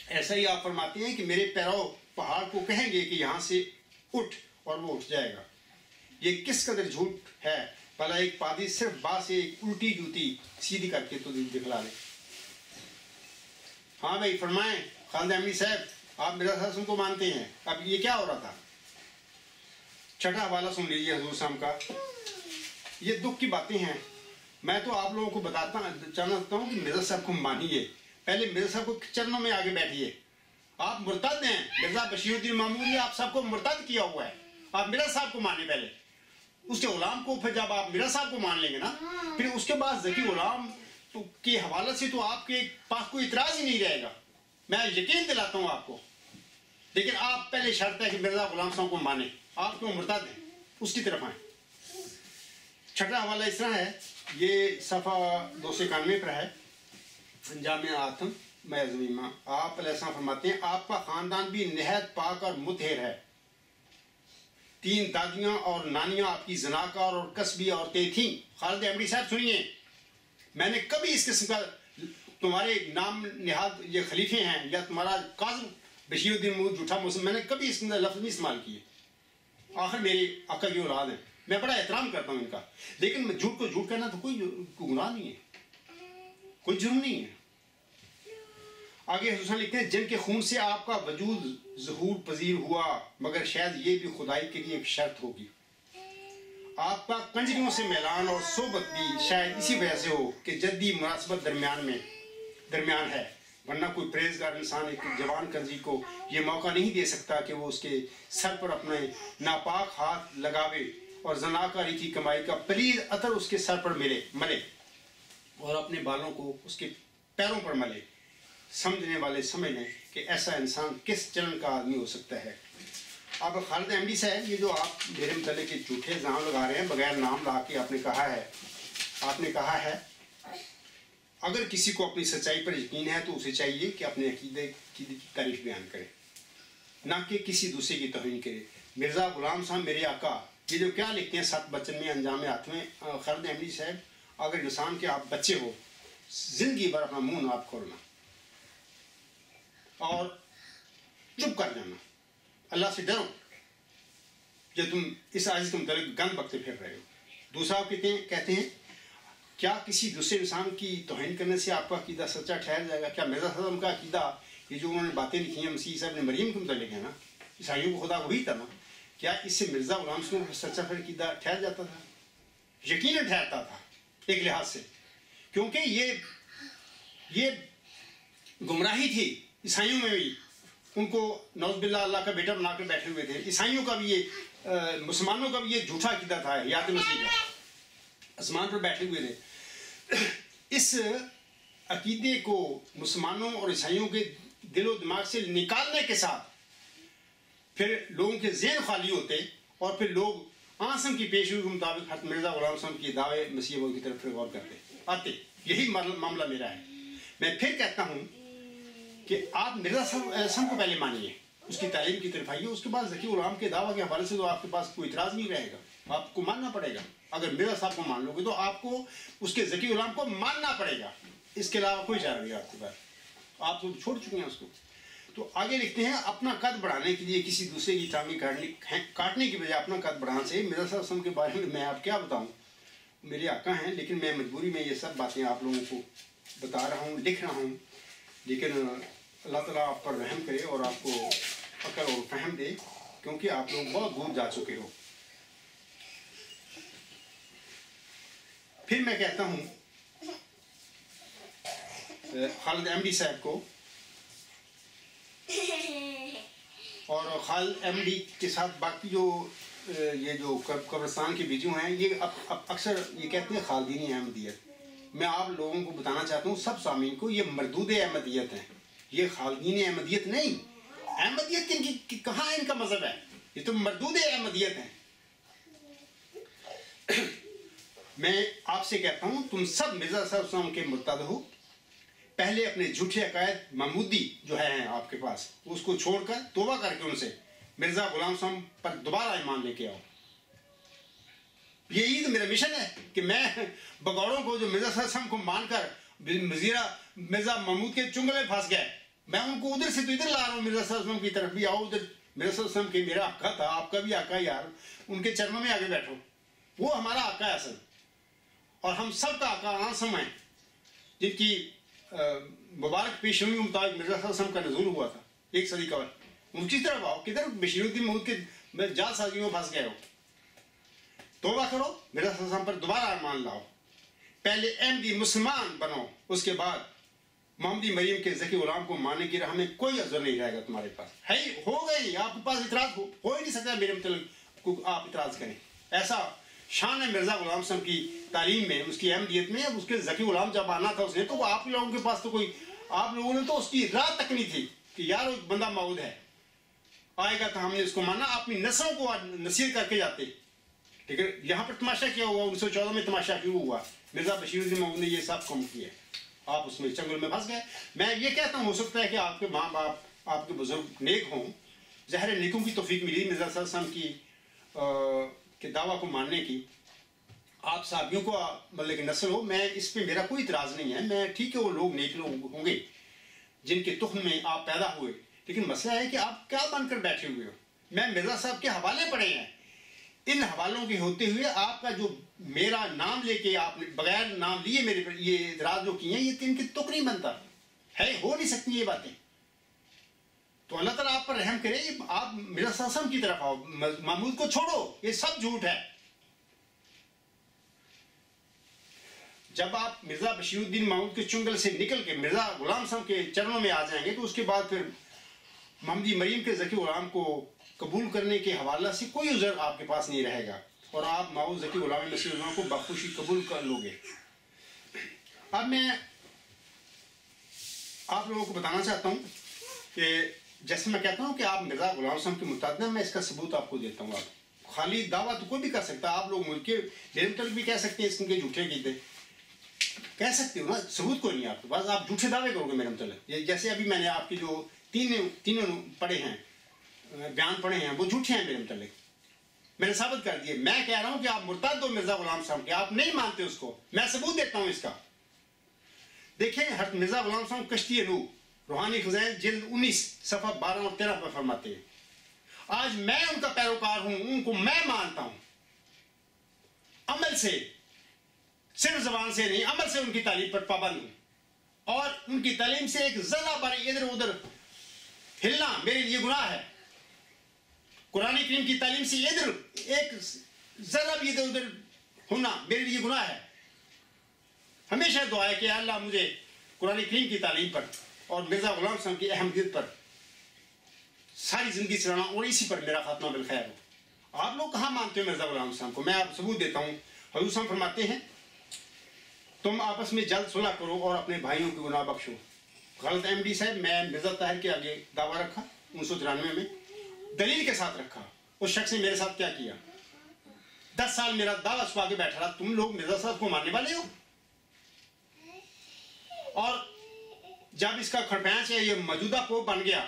ایسا ہی آپ فرماتے ہیں کہ میرے پیراؤ پہاڑ کو کہیں گے کہ یہاں سے اٹھ اور وہ اٹھ جائے گا، یہ کس قدر جھوٹ ہے، بھلا ایک پادری صرف با سے ایک الٹی جوتی سیدھی کر کے تو دکھلا لے۔ ہاں بھائی فرمائیں خالد احمدی صاحب، آپ مرزا صاحب کو مانتے ہیں، اب یہ کیا ہو رہا تھا؟ 6واں حوالہ سن لیجیے حضور صاحب کا، یہ دکھ کی باتیں ہیں، میں تو آپ لوگوں کو چاہتا ہوں کہ مرزا صاحب کو مانیے، پہلے مرزا صاحب کو چرنوں میں آگے بیٹھیے۔ آپ مرتد ہیں، مرزا بشیر الدین محمود نے آپ سب کو مرتد کیا ہوا ہے، آپ مرزا صاحب کو مانیں پہلے، اس کے غلام کو، پھر جب آپ مرزا صاحب کو مان لیں گے نا، پھر اس کے بعد ذکی غلام کے حوالے سے تو آپ کے پاس کوئی اعتراض ہی نہیں رہے گا، میں یقین دلاتا ہوں آپ کو، لیکن آپ پہلے شرط ہے کہ مرزا غلام صاحب کو مانیں، آپ کیوں مرتد ہیں، اس کی طرف آئیں۔ 6واں حوالہ اس طرح ہے، یہ صفحہ 291 پر ہے، انجام آتم میں زمیمہ۔ آپ علیہ السلام فرماتے ہیں آپ کا خاندان بھی نہایت پاک اور مطہر ہے، 3 دادیاں اور نانیاں آپ کی زناکار اور کسبی عورتیں تھیں۔ خالد احمدی صاحب سنیے، میں نے کبھی اس قسم کا تمہارے نام نہاد یہ خلیفے ہیں یا تمہارا قاضم بشیر الدین محمود جھوٹا مسلم، میں نے کبھی اس اندر لفظ نہیں استعمال کیے. آخر میرے آقا کی اولاد ہیں، میں بڑا احترام کرتا ہوں ان کا، لیکن جھوٹ کو جھوٹ کہنا تو کوئی گناہ نہیں ہے، کوئی جرم نہیں ہے. آگے حضور لکھتے ہیں جن کے خون سے آپ کا وجود ظہور پذیر ہوا، مگر شاید یہ بھی خدائی کے لیے ایک شرط ہوگی. آپ کا کنجریوں سے میلان اور صحبت بھی شاید اسی وجہ سے ہو کہ جدی مناسبت درمیان ہے، ورنہ کوئی پرہیزگار انسان ایک جوان کنجری کو یہ موقع نہیں دے سکتا کہ وہ اس کے سر پر اپنے ناپاک ہاتھ لگاوے اور زناکاری کی کمائی کا پلید عطر اس کے سر پر ملے اور اپنے بالوں کو اس کے پیروں پر ملے. سمجھنے والے سمجھ لیں کہ ایسا انسان کس چلن کا آدمی ہو سکتا ہے. اب خالد احمدی صاحب، یہ جو آپ میرے متعلق جھوٹے الزام لگا رہے ہیں بغیر نام لا کے، آپ نے کہا ہے اگر کسی کو اپنی سچائی پر یقین ہے تو اسے چاہیے کہ اپنے عقیدے کی تعریف بیان کرے، نہ کہ کسی دوسرے کی توہین کرے. مرزا غلام صاحب میرے آقا یہ جو کیا لکھتے ہیں 7 بچن میں انجام آتمیں، خالد احمدی صاحب اگر انسان کے آپ بچے ہو، زندگی بھر اپنا منہ نہ آپ کھولنا اور چپ کر جانا، اللہ سے ڈرو کہ تم اس عاجز کے متعلق گند بکتے پھر رہے ہو. دوسرا آپ کہتے ہیں کیا کسی دوسرے انسان کی توہین کرنے سے آپ کا عقیدہ سچا ٹھہر جائے گا؟ کیا مرزا صاحب کا عقیدہ یہ جو انہوں نے باتیں لکھی ہیں مسیح صاحب نے مریم کے متعلق ہے نا، عیسائیوں کو خدا وہی تھا نا، کیا اس سے مرزا غلام صاحب کا سچا پھر عقیدہ ٹھہر جاتا تھا؟ یقیناً ٹھہرتا تھا ایک لحاظ سے، کیونکہ یہ گمراہی تھی. عیسائیوں میں بھی ان کو نعوذ باللہ اللہ کا بیٹا بنا کر بیٹھے ہوئے تھے. عیسائیوں کا بھی یہ مسلمانوں کا بھی یہ جھوٹا عقیدہ تھا یاد مسیح کا، آسمان پر بیٹھے ہوئے تھے. اس عقیدے کو مسلمانوں اور عیسائیوں کے دل و دماغ سے نکالنے کے ساتھ پھر لوگوں کے ذہن خالی ہوتے اور پھر لوگ آسم کی پیشگوئی کے مطابق حضرت مرزا غلام صاحب کی دعوے مسیح موعود کی طرف غور کرتے آتے. یہی معاملہ میرا ہے. میں پھر کہتا ہوں کہ آپ مرزا صاحب کو پہلے مانیے، اس کی تعلیم کی طرف آئیے، اس کے بعد ذکی غلام کے دعویٰ کے حوالے سے تو آپ کے پاس کوئی اعتراض نہیں رہے گا، آپ کو ماننا پڑے گا. اگر مرزا صاحب کو مان لو گے تو آپ کو اس کے ذکی غلام کو ماننا پڑے گا، اس کے علاوہ کوئی چارہ نہیں آپ کے پاس، آپ تو چھوڑ چکے ہیں اس کو. تو آگے لکھتے ہیں اپنا قد بڑھانے کے لیے کسی دوسرے کی ٹانگیں کاٹنے کی بجائے اپنا قد بڑھانا چاہیے. مرزا صاحب کے بارے میں آپ کیا بتاؤں، میرے آقا ہیں، لیکن میں مجبوری میں یہ سب باتیں آپ لوگوں کو بتا رہا ہوں، لکھ رہا ہوں. لیکن اللہ تعالیٰ آپ پر رحم کرے اور آپ کو عقل اور فہم دے، کیونکہ آپ لوگ بہت دور جا چکے ہو. پھر میں کہتا ہوں خالد احمدی صاحب کو اور خالد احمدی کے ساتھ باقی جو یہ جو قبرستان کے ویڈیو ہیں، یہ اکثر یہ کہتے ہیں خالدینی احمدیت. میں آپ لوگوں کو بتانا چاہتا ہوں سب سامعین کو، یہ مردود احمدیت ہیں، یہ خالدین احمدیت نہیں. احمدیت کہاں ان کا مذہب ہے؟ یہ تو مردود احمدیت ہیں. میں آپ سے کہتا ہوں تم سب مرزا صاحب کے مرتد ہو. پہلے اپنے جھوٹے عقائد محمودی جو ہے آپ کے پاس اس کو چھوڑ کر توبہ کر کے ان سے مرزا غلام صاحب پر دوبارہ ایمان لے کے آؤ. یہی تو میرا مشن ہے کہ میں بگوڑوں کو جو مرزا صاحب کو مان کر مرزا محمود کے چنگلے پھنس گئے، میں ان کو ادھر سے تو ادھر لا رہا ہوں، مرزا صاحب کی طرف بھی آؤ. ادھر مرزا صاحب کے میرا آقا تھا، آپ کا بھی آقا یار، ان کے چرنوں میں آگے بیٹھو. وہ ہمارا آقا ہے اصل، اور ہم سب کا آقا آسم ہے، جن کی مبارک پیشنگی کے مطابق مرزا صاحب کا نزول ہوا تھا 1 صدی قبل. ان کی طرف آؤ. کدھر بشیر الدین محمود کے جال سازیوں میں پھنس گئے ہو. توبہ کرو، مرزا صاحب پر دوبارہ ایمان لاؤ. پہلے احمدی مسلمان بنو، اس کے بعد محمدی مریم کے ذکی غلام کو ماننے کی راہ میں کوئی عذر نہیں رہے گا تمہارے پاس. ہے ہو گئی، آپ کے پاس اعتراض ہو ہی نہیں سکتا میرے متعلق آپ اعتراض کریں. ایسا شان ہے مرزا غلام صاحب کی تعلیم میں، اس کی احمدیت میں. اب اس کے ذکی غلام جب آنا تھا اس نے، تو آپ لوگوں کے پاس تو کوئی، آپ لوگوں نے تو اس کی راہ تک نہیں تھی کہ یار ایک بندہ موعود ہے آئے گا تو ہم نے اس کو مانا. اپنی نسلوں کو نصیحت کر کے جاتے. ٹھیک ہے، یہاں پر تماشا کیا ہوا 1914 میں تماشا کیوں ہوا؟ مرزا بشیر الدین محمود نے یہ سب کام کیا، آپ اس میں چنگل میں پھنس گئے. میں یہ کہتا ہوں ہو سکتا ہے کہ آپ کے ماں باپ آپ کے بزرگ نیک ہوں، ظاہر نیکوں کی توفیق ملی مرزا صاحب کی کے دعویٰ کو ماننے کی، آپ صحابیوں کو مطلب کہ نسل ہو، میں اس پہ میرا کوئی اعتراض نہیں ہے، میں ٹھیک ہے وہ لوگ نیک لوگ ہوں گے جن کے تخم میں آپ پیدا ہوئے، لیکن مسئلہ ہے کہ آپ کیا بن کر بیٹھے ہوئے ہو. میں مرزا صاحب کے حوالے پڑھے ہیں، ان حوالوں کے ہوتے ہوئے آپ کا جو میرا نام لے کے آپ نے بغیر نام لیے میرے پر یہ اعتراض جو کیے ہیں، یہ ان کی تک نہیں بنتا ہے، ہو نہیں سکتی یہ باتیں. تو اللہ تعالیٰ آپ پر رحم کرے، آپ مرزا صاحب کی طرف آؤ، محمود کو چھوڑو، یہ سب جھوٹ ہے. جب آپ مرزا بشیر الدین محمود کے چنگل سے نکل کے مرزا غلام صاحب کے چرنوں میں آ جائیں گے تو اس کے بعد پھر محمدی مریم کے ذکی غلام کو قبول کرنے کے حوالہ سے کوئی عذر آپ کے پاس نہیں رہے گا، اور آپ ماؤ ذکی غلام مسیح اللہ کو بخوشی قبول کر لو گے. اب میں آپ لوگوں کو بتانا چاہتا ہوں کہ جیسے میں کہتا ہوں کہ آپ مرزا غلام صاحب کے متعدد ہیں، میں اس کا ثبوت آپ کو دیتا ہوں. آپ خالی دعویٰ تو کوئی بھی کر سکتا ہے، آپ لوگ ملک کے میرے متعلق بھی کہہ سکتے ہیں اس کے جھوٹے گیتے کہہ سکتے ہو نا، ثبوت کو نہیں آپ کے پاس، آپ جھوٹے دعوے کرو گے میرے متعلق. جیسے ابھی میں نے آپ کے جو تینوں پڑھے ہیں بیان پڑھے ہیں وہ جھوٹے ہیں میرے متعلق، میں نے ثابت کر دیے. میں کہہ رہا ہوں کہ آپ مرتد ہو مرزا غلام صاحب کے، آپ نہیں مانتے اس کو، میں ثبوت دیتا ہوں اس کا. دیکھیں مرزا غلام صاحب کشتی نوح روحانی خزائن جلد 19 صفحہ 12 اور 13 پر فرماتے ہیں، آج میں ان کا پیروکار ہوں، ان کو میں مانتا ہوں عمل سے، صرف زبان سے نہیں، عمل سے ان کی تعلیم پر پابند ہوں، اور ان کی تعلیم سے ایک ذرہ باری ادھر ادھر ہلنا میرے لیے گناہ ہے. قرآن کریم کی تعلیم سے ادھر ایک ذرہ بھی ادھر ادھر ہونا میرے لیے گناہ ہے. ہمیشہ دعا ہے کہ اللہ مجھے قرآن کریم کی تعلیم پر اور مرزا غلام صاحب کی اہمیت پر ساری زندگی چلانا، اور اسی پر میرا خاتمہ بالخیر ہو. آپ لوگ کہاں مانتے ہو مرزا غلام صاحب کو؟ میں آپ ثبوت دیتا ہوں. حضور صاحب فرماتے ہیں تم آپس میں جلد صلح کرو اور اپنے بھائیوں کے گناہ بخشو. غلط احمدی صاحب میں مرزا طاہر کے آگے دعویٰ رکھا 1993 میں، دلیل کے ساتھ رکھا. اس شخص نے میرے ساتھ کیا کیا؟ 10 سال میرا دعویٰ چھپا کے بیٹھا رہا. تم لوگ مرزا صاحب کو ماننے والے ہو؟ اور جب اس کا کھڑپینچ ہے یہ موجودہ پوپ بن گیا،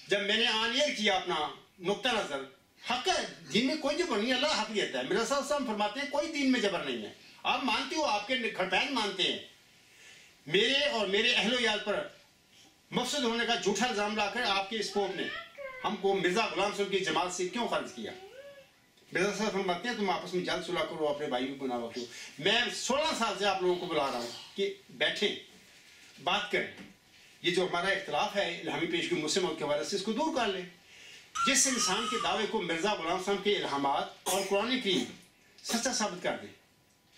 جب میں نے آن ایئر کیا اپنا نقطہ نظر، حق ہے دین میں کوئی جبر نہیں، اللہ حق دیتا ہے. مرزا صاحب فرماتے ہیں کوئی دین میں جبر نہیں ہے. آپ مانتے ہو، آپ کے کھڑپینچ مانتے ہیں. میرے اور میرے اہل و عیال پر مفسد ہونے کا جھوٹا الزام لا کر آپ کے اس پوپ نے ہم کو مرزا غلام صاحب کی جماعت سے کیوں خارج کیا؟ مرزا صاحب فرماتے ہیں تم آپس میں جلد صلح کرو، اپنے بھائیوں کو گناہ بخشو. میں 16 سال سے آپ لوگوں کو بلا رہا ہوں کہ بیٹھیں بات کریں، یہ جو ہمارا اختلاف ہے الہامی پیشگی مسلم کے حوالے سے اس کو دور کر لیں. جس انسان کے دعوے کو مرزا غلام صاحب کے الہامات اور قرآن کریم سچا ثابت کر دیں،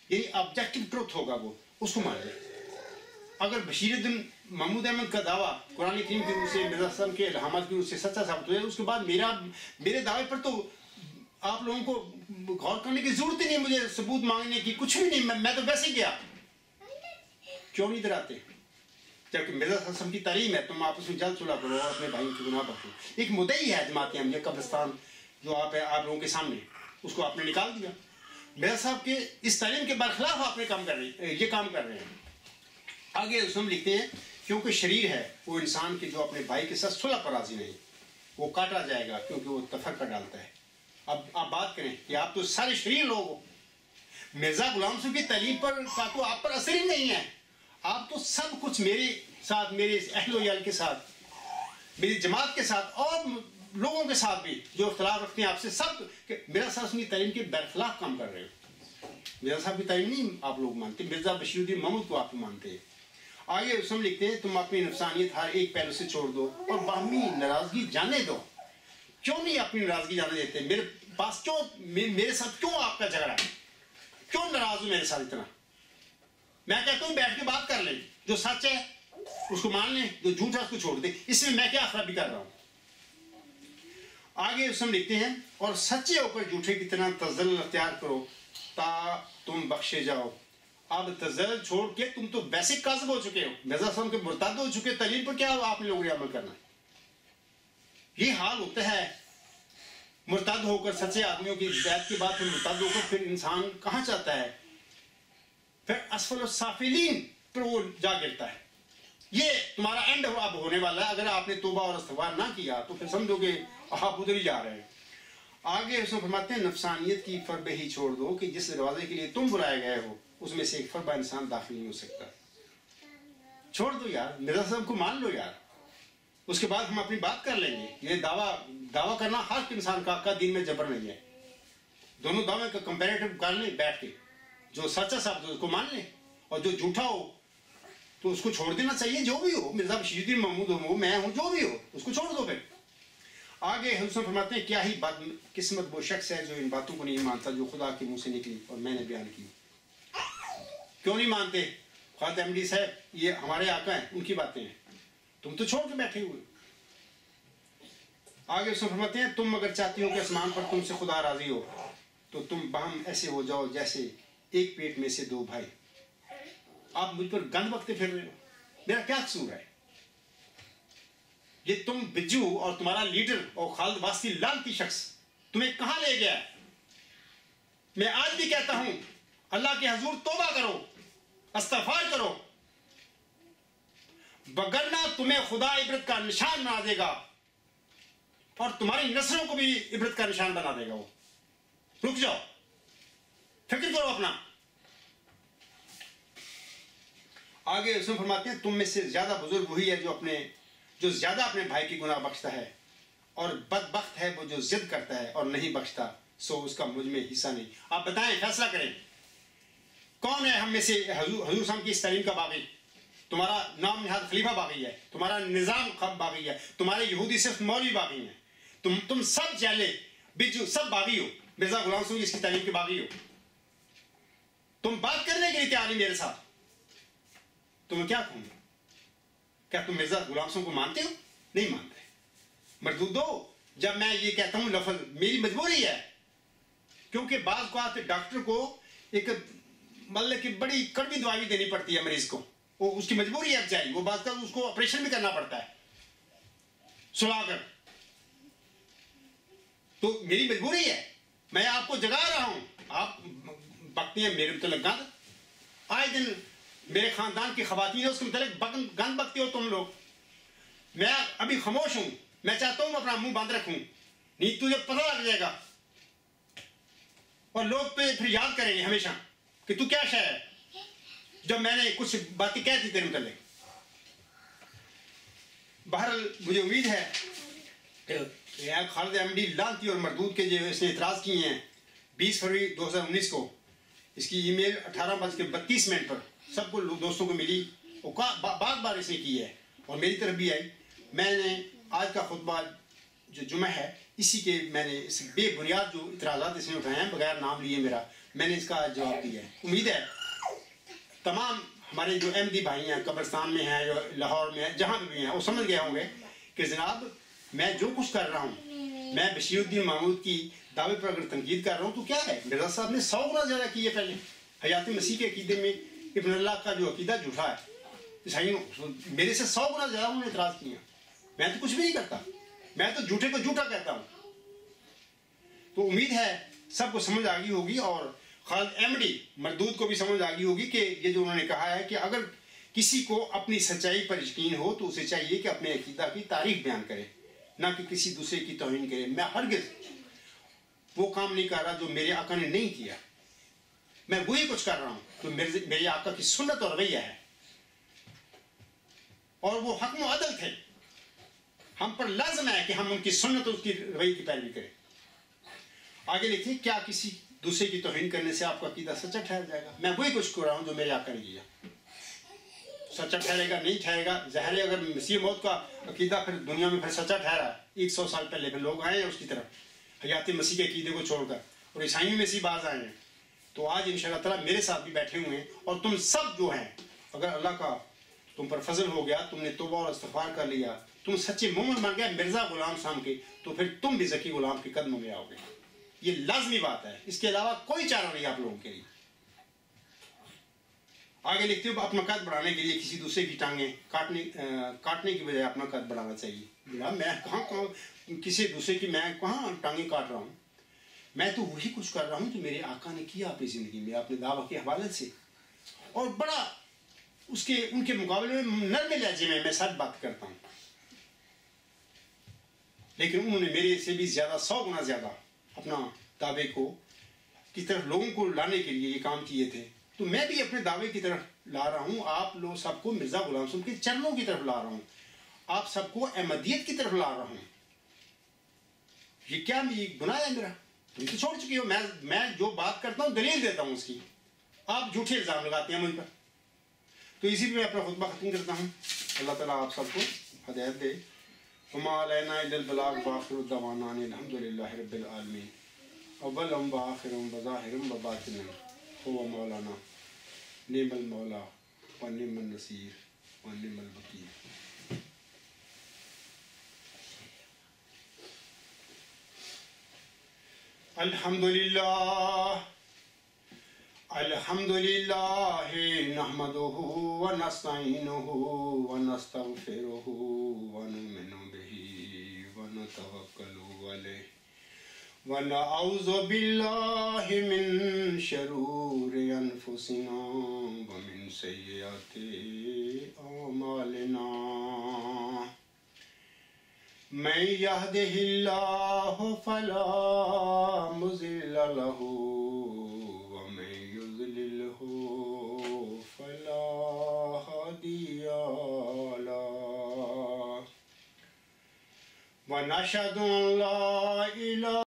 یعنی آبجیکٹو ٹروتھ ہوگا وہ، اس کو مان لیں. اگر بشیر الدین محمود احمد کا دعویٰ قرآن کریم کی روح سے مرزا صاحب کے الہامات کی روح سے سچا ثابت ہو جائے، اس کے بعد میرے دعوے پر تو آپ لوگوں کو غور کرنے کی ضرورت ہی نہیں، مجھے ثبوت مانگنے کی کچھ بھی نہیں. میں تو ویسے ہی گیا. کیوں نہیں ڈراتے؟ جبکہ مرزا صاحب کی تعلیم ہے تم آپس میں جلد صلح کرو اور اپنے بھائیوں کی گناہ بخشو. ایک مدعی ہے جماعت احمدیہ قبرستان جو آپ لوگوں کے سامنے، اس کو آپ نے نکال دیا. مرزا صاحب کے اس تعلیم کے برخلاف آپ نے یہ کام کر رہے ہیں. آگے ہم لکھتے ہیں کیونکہ شریر ہے وہ انسان کے جو اپنے بھائی کے ساتھ صلح پر راضی نہیں، وہ کاٹا جائے گا کیونکہ وہ تفرقہ ڈالتا ہے. اب آپ بات کریں کہ آپ تو سارے شریر لوگ ہو. مرزا غلام صاحب کی تعلیم پر کا تو آپ پر اثر ہی نہیں ہے. آپ تو سب کچھ میرے ساتھ، میرے اہل و عیال کے ساتھ، میری جماعت کے ساتھ اور لوگوں کے ساتھ بھی جو اختلاف رکھتے ہیں آپ سے، سب مرزا صاحب کی تعلیم کے برخلاف کام کر رہے ہو. مرزا صاحب کی تعلیم نہیں آپ لوگ مانتے، مرزا بشیر الدین محمود کو آپ مانتے ہیں. آگے ہم لکھتے ہیں تم اپنی نفسانیت ہر ایک پہلو سے چھوڑ دو اور باہمی ناراضگی جانے دو. کیوں نہیں اپنی ناراضگی جانے دیتے؟ میرے پاس کیوں، میرے ساتھ کیوں آپ کا جھگڑا ہے؟ کیوں ناراض ہوں میرے ساتھ اتنا؟ میں کہتا ہوں بیٹھ کے بات کر لیں، جو سچ ہے اس کو مان لیں، جو جھوٹ ہے اس کو چھوڑ دیں. اس میں کیا خرابی کر رہا ہوں؟ آگے ہم لکھتے ہیں اور سچے ہو کر جھوٹے کی طرح تزلل اختیار کرو تا تم بخشے جاؤ. اب تزلل چھوڑ کے تم تو ویسے کاذب ہو چکے ہو، مرزا صاحب کے مرتد ہو چکے، تعلیم پر کیا آپ لوگوں نے عمل کرنا ہے؟ یہ حال ہوتا ہے مرتد ہو کر، سچے آدمیوں کی بیعت کے بعد پھر مرتد ہو کر پھر انسان کہاں چاہتا ہے؟ پھر اسفل السافلین پر وہ جا گرتا ہے. یہ تمہارا اینڈ اب ہونے والا ہے. اگر آپ نے توبہ اور استغفار نہ کیا تو پھر سمجھو کہ آپ ادھر ہی جا رہے ہیں. آگے اس میں فرماتے ہیں نفسانیت کی فربہ ہی چھوڑ دو کہ جس دروازے کے لیے تم بلائے گئے ہو اس میں سے ایک فربہ انسان داخل نہیں ہو سکتا. چھوڑ دو یار, مرزا صاحب کو مان لو یار, اس کے بعد ہم اپنی بات کر لیں گے. یہ دعویٰ کرنا ہر انسان کا دین میں جبر نہیں ہے. دونوں دعوے کا کمپیریٹو کر لیں بیٹھ کے, جو سچا صاحب اس کو مان لیں اور جو جھوٹا ہو تو اس کو چھوڑ دینا چاہیے. جو بھی ہو, مرزا بشیر الدین محمود ہو, میں ہوں, جو بھی ہو اس کو چھوڑ دو. پھر آگے حضرت فرماتے ہیں کیا ہی بد قسمت وہ شخص ہے جو ان باتوں کو نہیں مانتا جو خدا کے منہ سے نکلی اور میں نے بیان کی. کیوں نہیں مانتے؟ خواجہ احمدی صاحب یہ ہمارے آقا ہیں, ان کی باتیں ہیں, تم تو چھوڑ کے بیٹھے ہوئے. آگے اس میں فرماتے ہیں تم اگر چاہتی ہو کہ آسمان پر تم سے خدا راضی ہو تو تم باہم ایسے ہو جاؤ جیسے ایک پیٹ میں سے دو بھائی. آپ مجھ پر گند بکتے پھر رہے ہو, میرا کیا قصور ہے؟ یہ تم بجو اور تمہارا لیڈر اور خالد واسطی لانتی شخص تمہیں کہاں لے گیا؟ میں آج بھی کہتا ہوں اللہ کے حضور توبہ کرو, استغفار کرو, وگرنہ تمہیں خدا عبرت کا نشان بنا دے گا اور تمہاری نسلوں کو بھی عبرت کا نشان بنا دے گا. وہ رک جاؤ, فکر کرو اپنا. آگے اس میں فرماتے ہیں تم میں سے زیادہ بزرگ وہی ہے جو زیادہ اپنے بھائی کی گناہ بخشتا ہے, اور بدبخت ہے وہ جو ضد کرتا ہے اور نہیں بخشتا, سو اس کا مجھ میں حصہ نہیں. آپ بتائیں, فیصلہ کریں, کون ہے ہم میں سے حضور صاحب کی اس تعلیم کا باغی؟ تمہارا نام نہاد خلیفہ باغی ہے, تمہارا نظام باغی ہے, تمہارے یہودی صرف مولوی باغی ہیں, تم سب جیلے بجو سب باغی ہو, مرزا غلام صاحب اس کی تعلیم کے باغی ہو. تم بات کرنے کے لیے تیار نہیں میرے ساتھ, تمہیں کیا کہوں؟ کیا تم مرزا غلام صاحب کو مانتے ہو؟ نہیں مانتے. مردود دو, جب میں یہ کہتا ہوں لفظ میری مجبوری ہے, کیونکہ بعض اوقات ڈاکٹر کو ایک مطلب کہ بڑی کڑوی دوائی بھی دینی پڑتی ہے مریض کو, وہ اس کی مجبوری ہے افجائی, وہ بعض اوقات اس کو آپریشن بھی کرنا پڑتا ہے سلا کر. تو میری مجبوری ہے, میں آپ کو جگا رہا ہوں, آپ بکتے ہیں میرے متعلق گند. آئے دن میرے خاندان کی خواتین اس کے متعلق گند بکتے ہو تم لوگ. میں ابھی خاموش ہوں, میں چاہتا ہوں اپنا منہ بند رکھوں, نہیں تجھے پتہ لگ جائے گا اور لوگ تو پھر یاد کریں گے ہمیشہ کہ تو کیا شے ہے جب میں نے کچھ باتیں کہہ دی تیرے متعلق. بہرحال مجھے امید ہے کہ خالد احمدی لانتی اور مردود کے جو اس نے اعتراض کیے ہیں 20 فروری 2019 کو, اس کی ای میل 18:32 پر سب کو دوستوں کو ملی, بار بار اس نے کی ہے اور میری طرف بھی آئی. میں نے آج کا خطبہ جو جمعہ ہے اسی کے میں نے اس بے بنیاد جو اعتراضات اس نے اٹھائے ہیں بغیر نام لیے میں نے اس کا جواب دیا ہے. امید ہے تمام ہمارے جو احمدی بھائی ہیں قبرستان میں ہیں, جو لاہور میں ہیں, جہاں بھی ہیں, وہ سمجھ گئے ہوں گے کہ جناب میں جو کچھ کر رہا ہوں, میں بشیر الدین محمود کی دعوے پر اگر تنقید کر رہا ہوں تو کیا ہے, مرزا صاحب نے 100 گنا زیادہ کی ہے. پہلے حیات مسیح کے عقیدے میں ابن اللہ کا جو عقیدہ جھوٹا ہے, عیسائیوں میرے سے 100 گنا زیادہ انہوں نے اعتراض کیا. میں تو کچھ بھی نہیں کرتا, میں تو جھوٹے کو جھوٹا کہتا ہوں. تو امید ہے سب کو سمجھ آ گئی ہوگی اور خالد احمدی مردود کو بھی سمجھ آ گئی ہوگی کہ یہ جو انہوں نے کہا ہے کہ اگر کسی کو اپنی سچائی پر یقین ہو تو اسے چاہیے کہ اپنے عقیدہ کی تعریف بیان کرے, نہ کہ کسی دوسرے کی توہین کرے. میں ہرگز وہ کام نہیں کر رہا جو میرے آقا نے نہیں کیا, میں وہی کچھ کر رہا ہوں تو میرے آقا کی سنت اور رویہ ہے, اور وہ حکم و عدل تھے. ہم پر لازم ہے کہ ہم ان کی سنت اور اس کی رویہ کی پیروی کریں. آگے لکھیں کیا کسی دوسرے کی توہین کرنے سے آپ کا عقیدہ سچا ٹھہر جائے گا؟ میں وہی کچھ کر رہا ہوں جو میرے آقا نے کیا. سچا ٹھہرے گا نہیں ٹھہرے گا, ظاہر ہے اگر مسیح موت کا عقیدہ پھر دنیا میں پھر سچا ٹھہرا 100 سال پہلے پھر لوگ آئے ہیں اس کی طرف حیات مسیح کے عقیدے کو چھوڑ کر, اور عیسائیوں میں سے باز آئے ہیں. تو آج انشاءاللہ تعالیٰ میرے ساتھ بھی بیٹھے ہوئے ہیں, اور تم سب جو ہیں اگر اللہ کا تم پر فضل ہو گیا, تم نے توبہ اور استغفار کر لیا, تم سچے مومن بن گئے مرزا غلام صاحب کے, تو پھر تم بھی ذکی غلام کے قدموں میں آؤ گے. یہ لازمی بات ہے, اس کے علاوہ کوئی چارہ نہیں آپ لوگوں کے لیے. آگے لکھتے ہو اپنا قد بڑھانے کے لیے کسی دوسرے کی ٹانگیں کاٹنے کی بجائے اپنا قد بڑھانا چاہیے. جناب میں کہاں کسی دوسرے کی میں کہاں ٹانگیں کاٹ رہا ہوں, میں تو وہی کچھ کر رہا ہوں جو میرے آقا نے کیا اپنی زندگی میں اپنے دعویٰ کے حوالے سے, اور بڑا ان کے مقابلے میں نرم لہجے میں سچ بات کرتا ہوں. لیکن انہوں نے میرے سے بھی زیادہ 100 گنا زیادہ اپنا دعوے کو کی طرف لوگوں کو لانے کے لیے یہ کام کیے تھے، تو میں بھی اپنے دعوے کی طرف لا رہا ہوں، آپ لوگ سب کو مرزا غلام صاحب کے چرنوں کی طرف لا رہا ہوں، آپ سب کو احمدیت کی طرف لا رہا ہوں۔ یہ کیا گناہ ہے میرا؟ تم تو چھوڑ چکی ہو، میں جو بات کرتا ہوں دلیل دیتا ہوں اس کی، آپ جھوٹے الزام لگاتے ہیں مجھ پر۔ تو اسی پہ میں اپنا خطبہ ختم کرتا ہوں۔ اللہ تعالیٰ آپ سب کو ہدایت دے۔ وما علینا الا البلاغ وآخر دعوانا ان الحمد للہ رب العالمین۔ اولم وآخرم وظاہرم وباطنم هو مولانا نعم المولا ونعم النصیر ونعم الوکیل۔ الحمد للہ نحمده ونستعینه ونستغفره ونؤمن به ونتوکل علیہ ونعوذ باللہ من شرور انفسنا ومن سیئات اعمالنا، من يهده الله فلا مضل له ومن يضلله فلا هادي له، ونشهد أن لا إله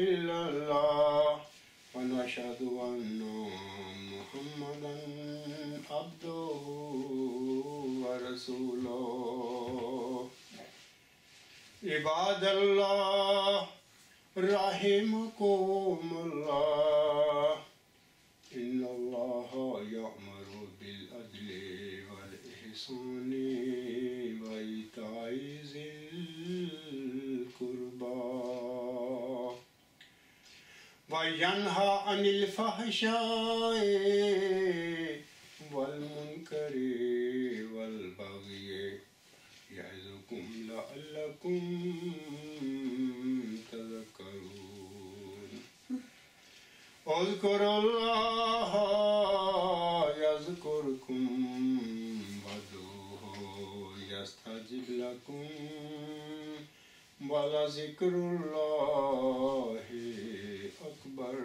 إلا الله ونشهد أن محمدا عبده ورسوله۔ عباد اللہ رحمكم اللہ، ان اللہ یأمر بالعدل والإحسان وإیتاء ذی القربى وینہی عن الفحشاء والمنکر والبغی یعظکم لعلکم تذکرون۔ اذکروا اللہ یذکرکم وادعوہ یستجب لکم ولذکر اللہ اکبر۔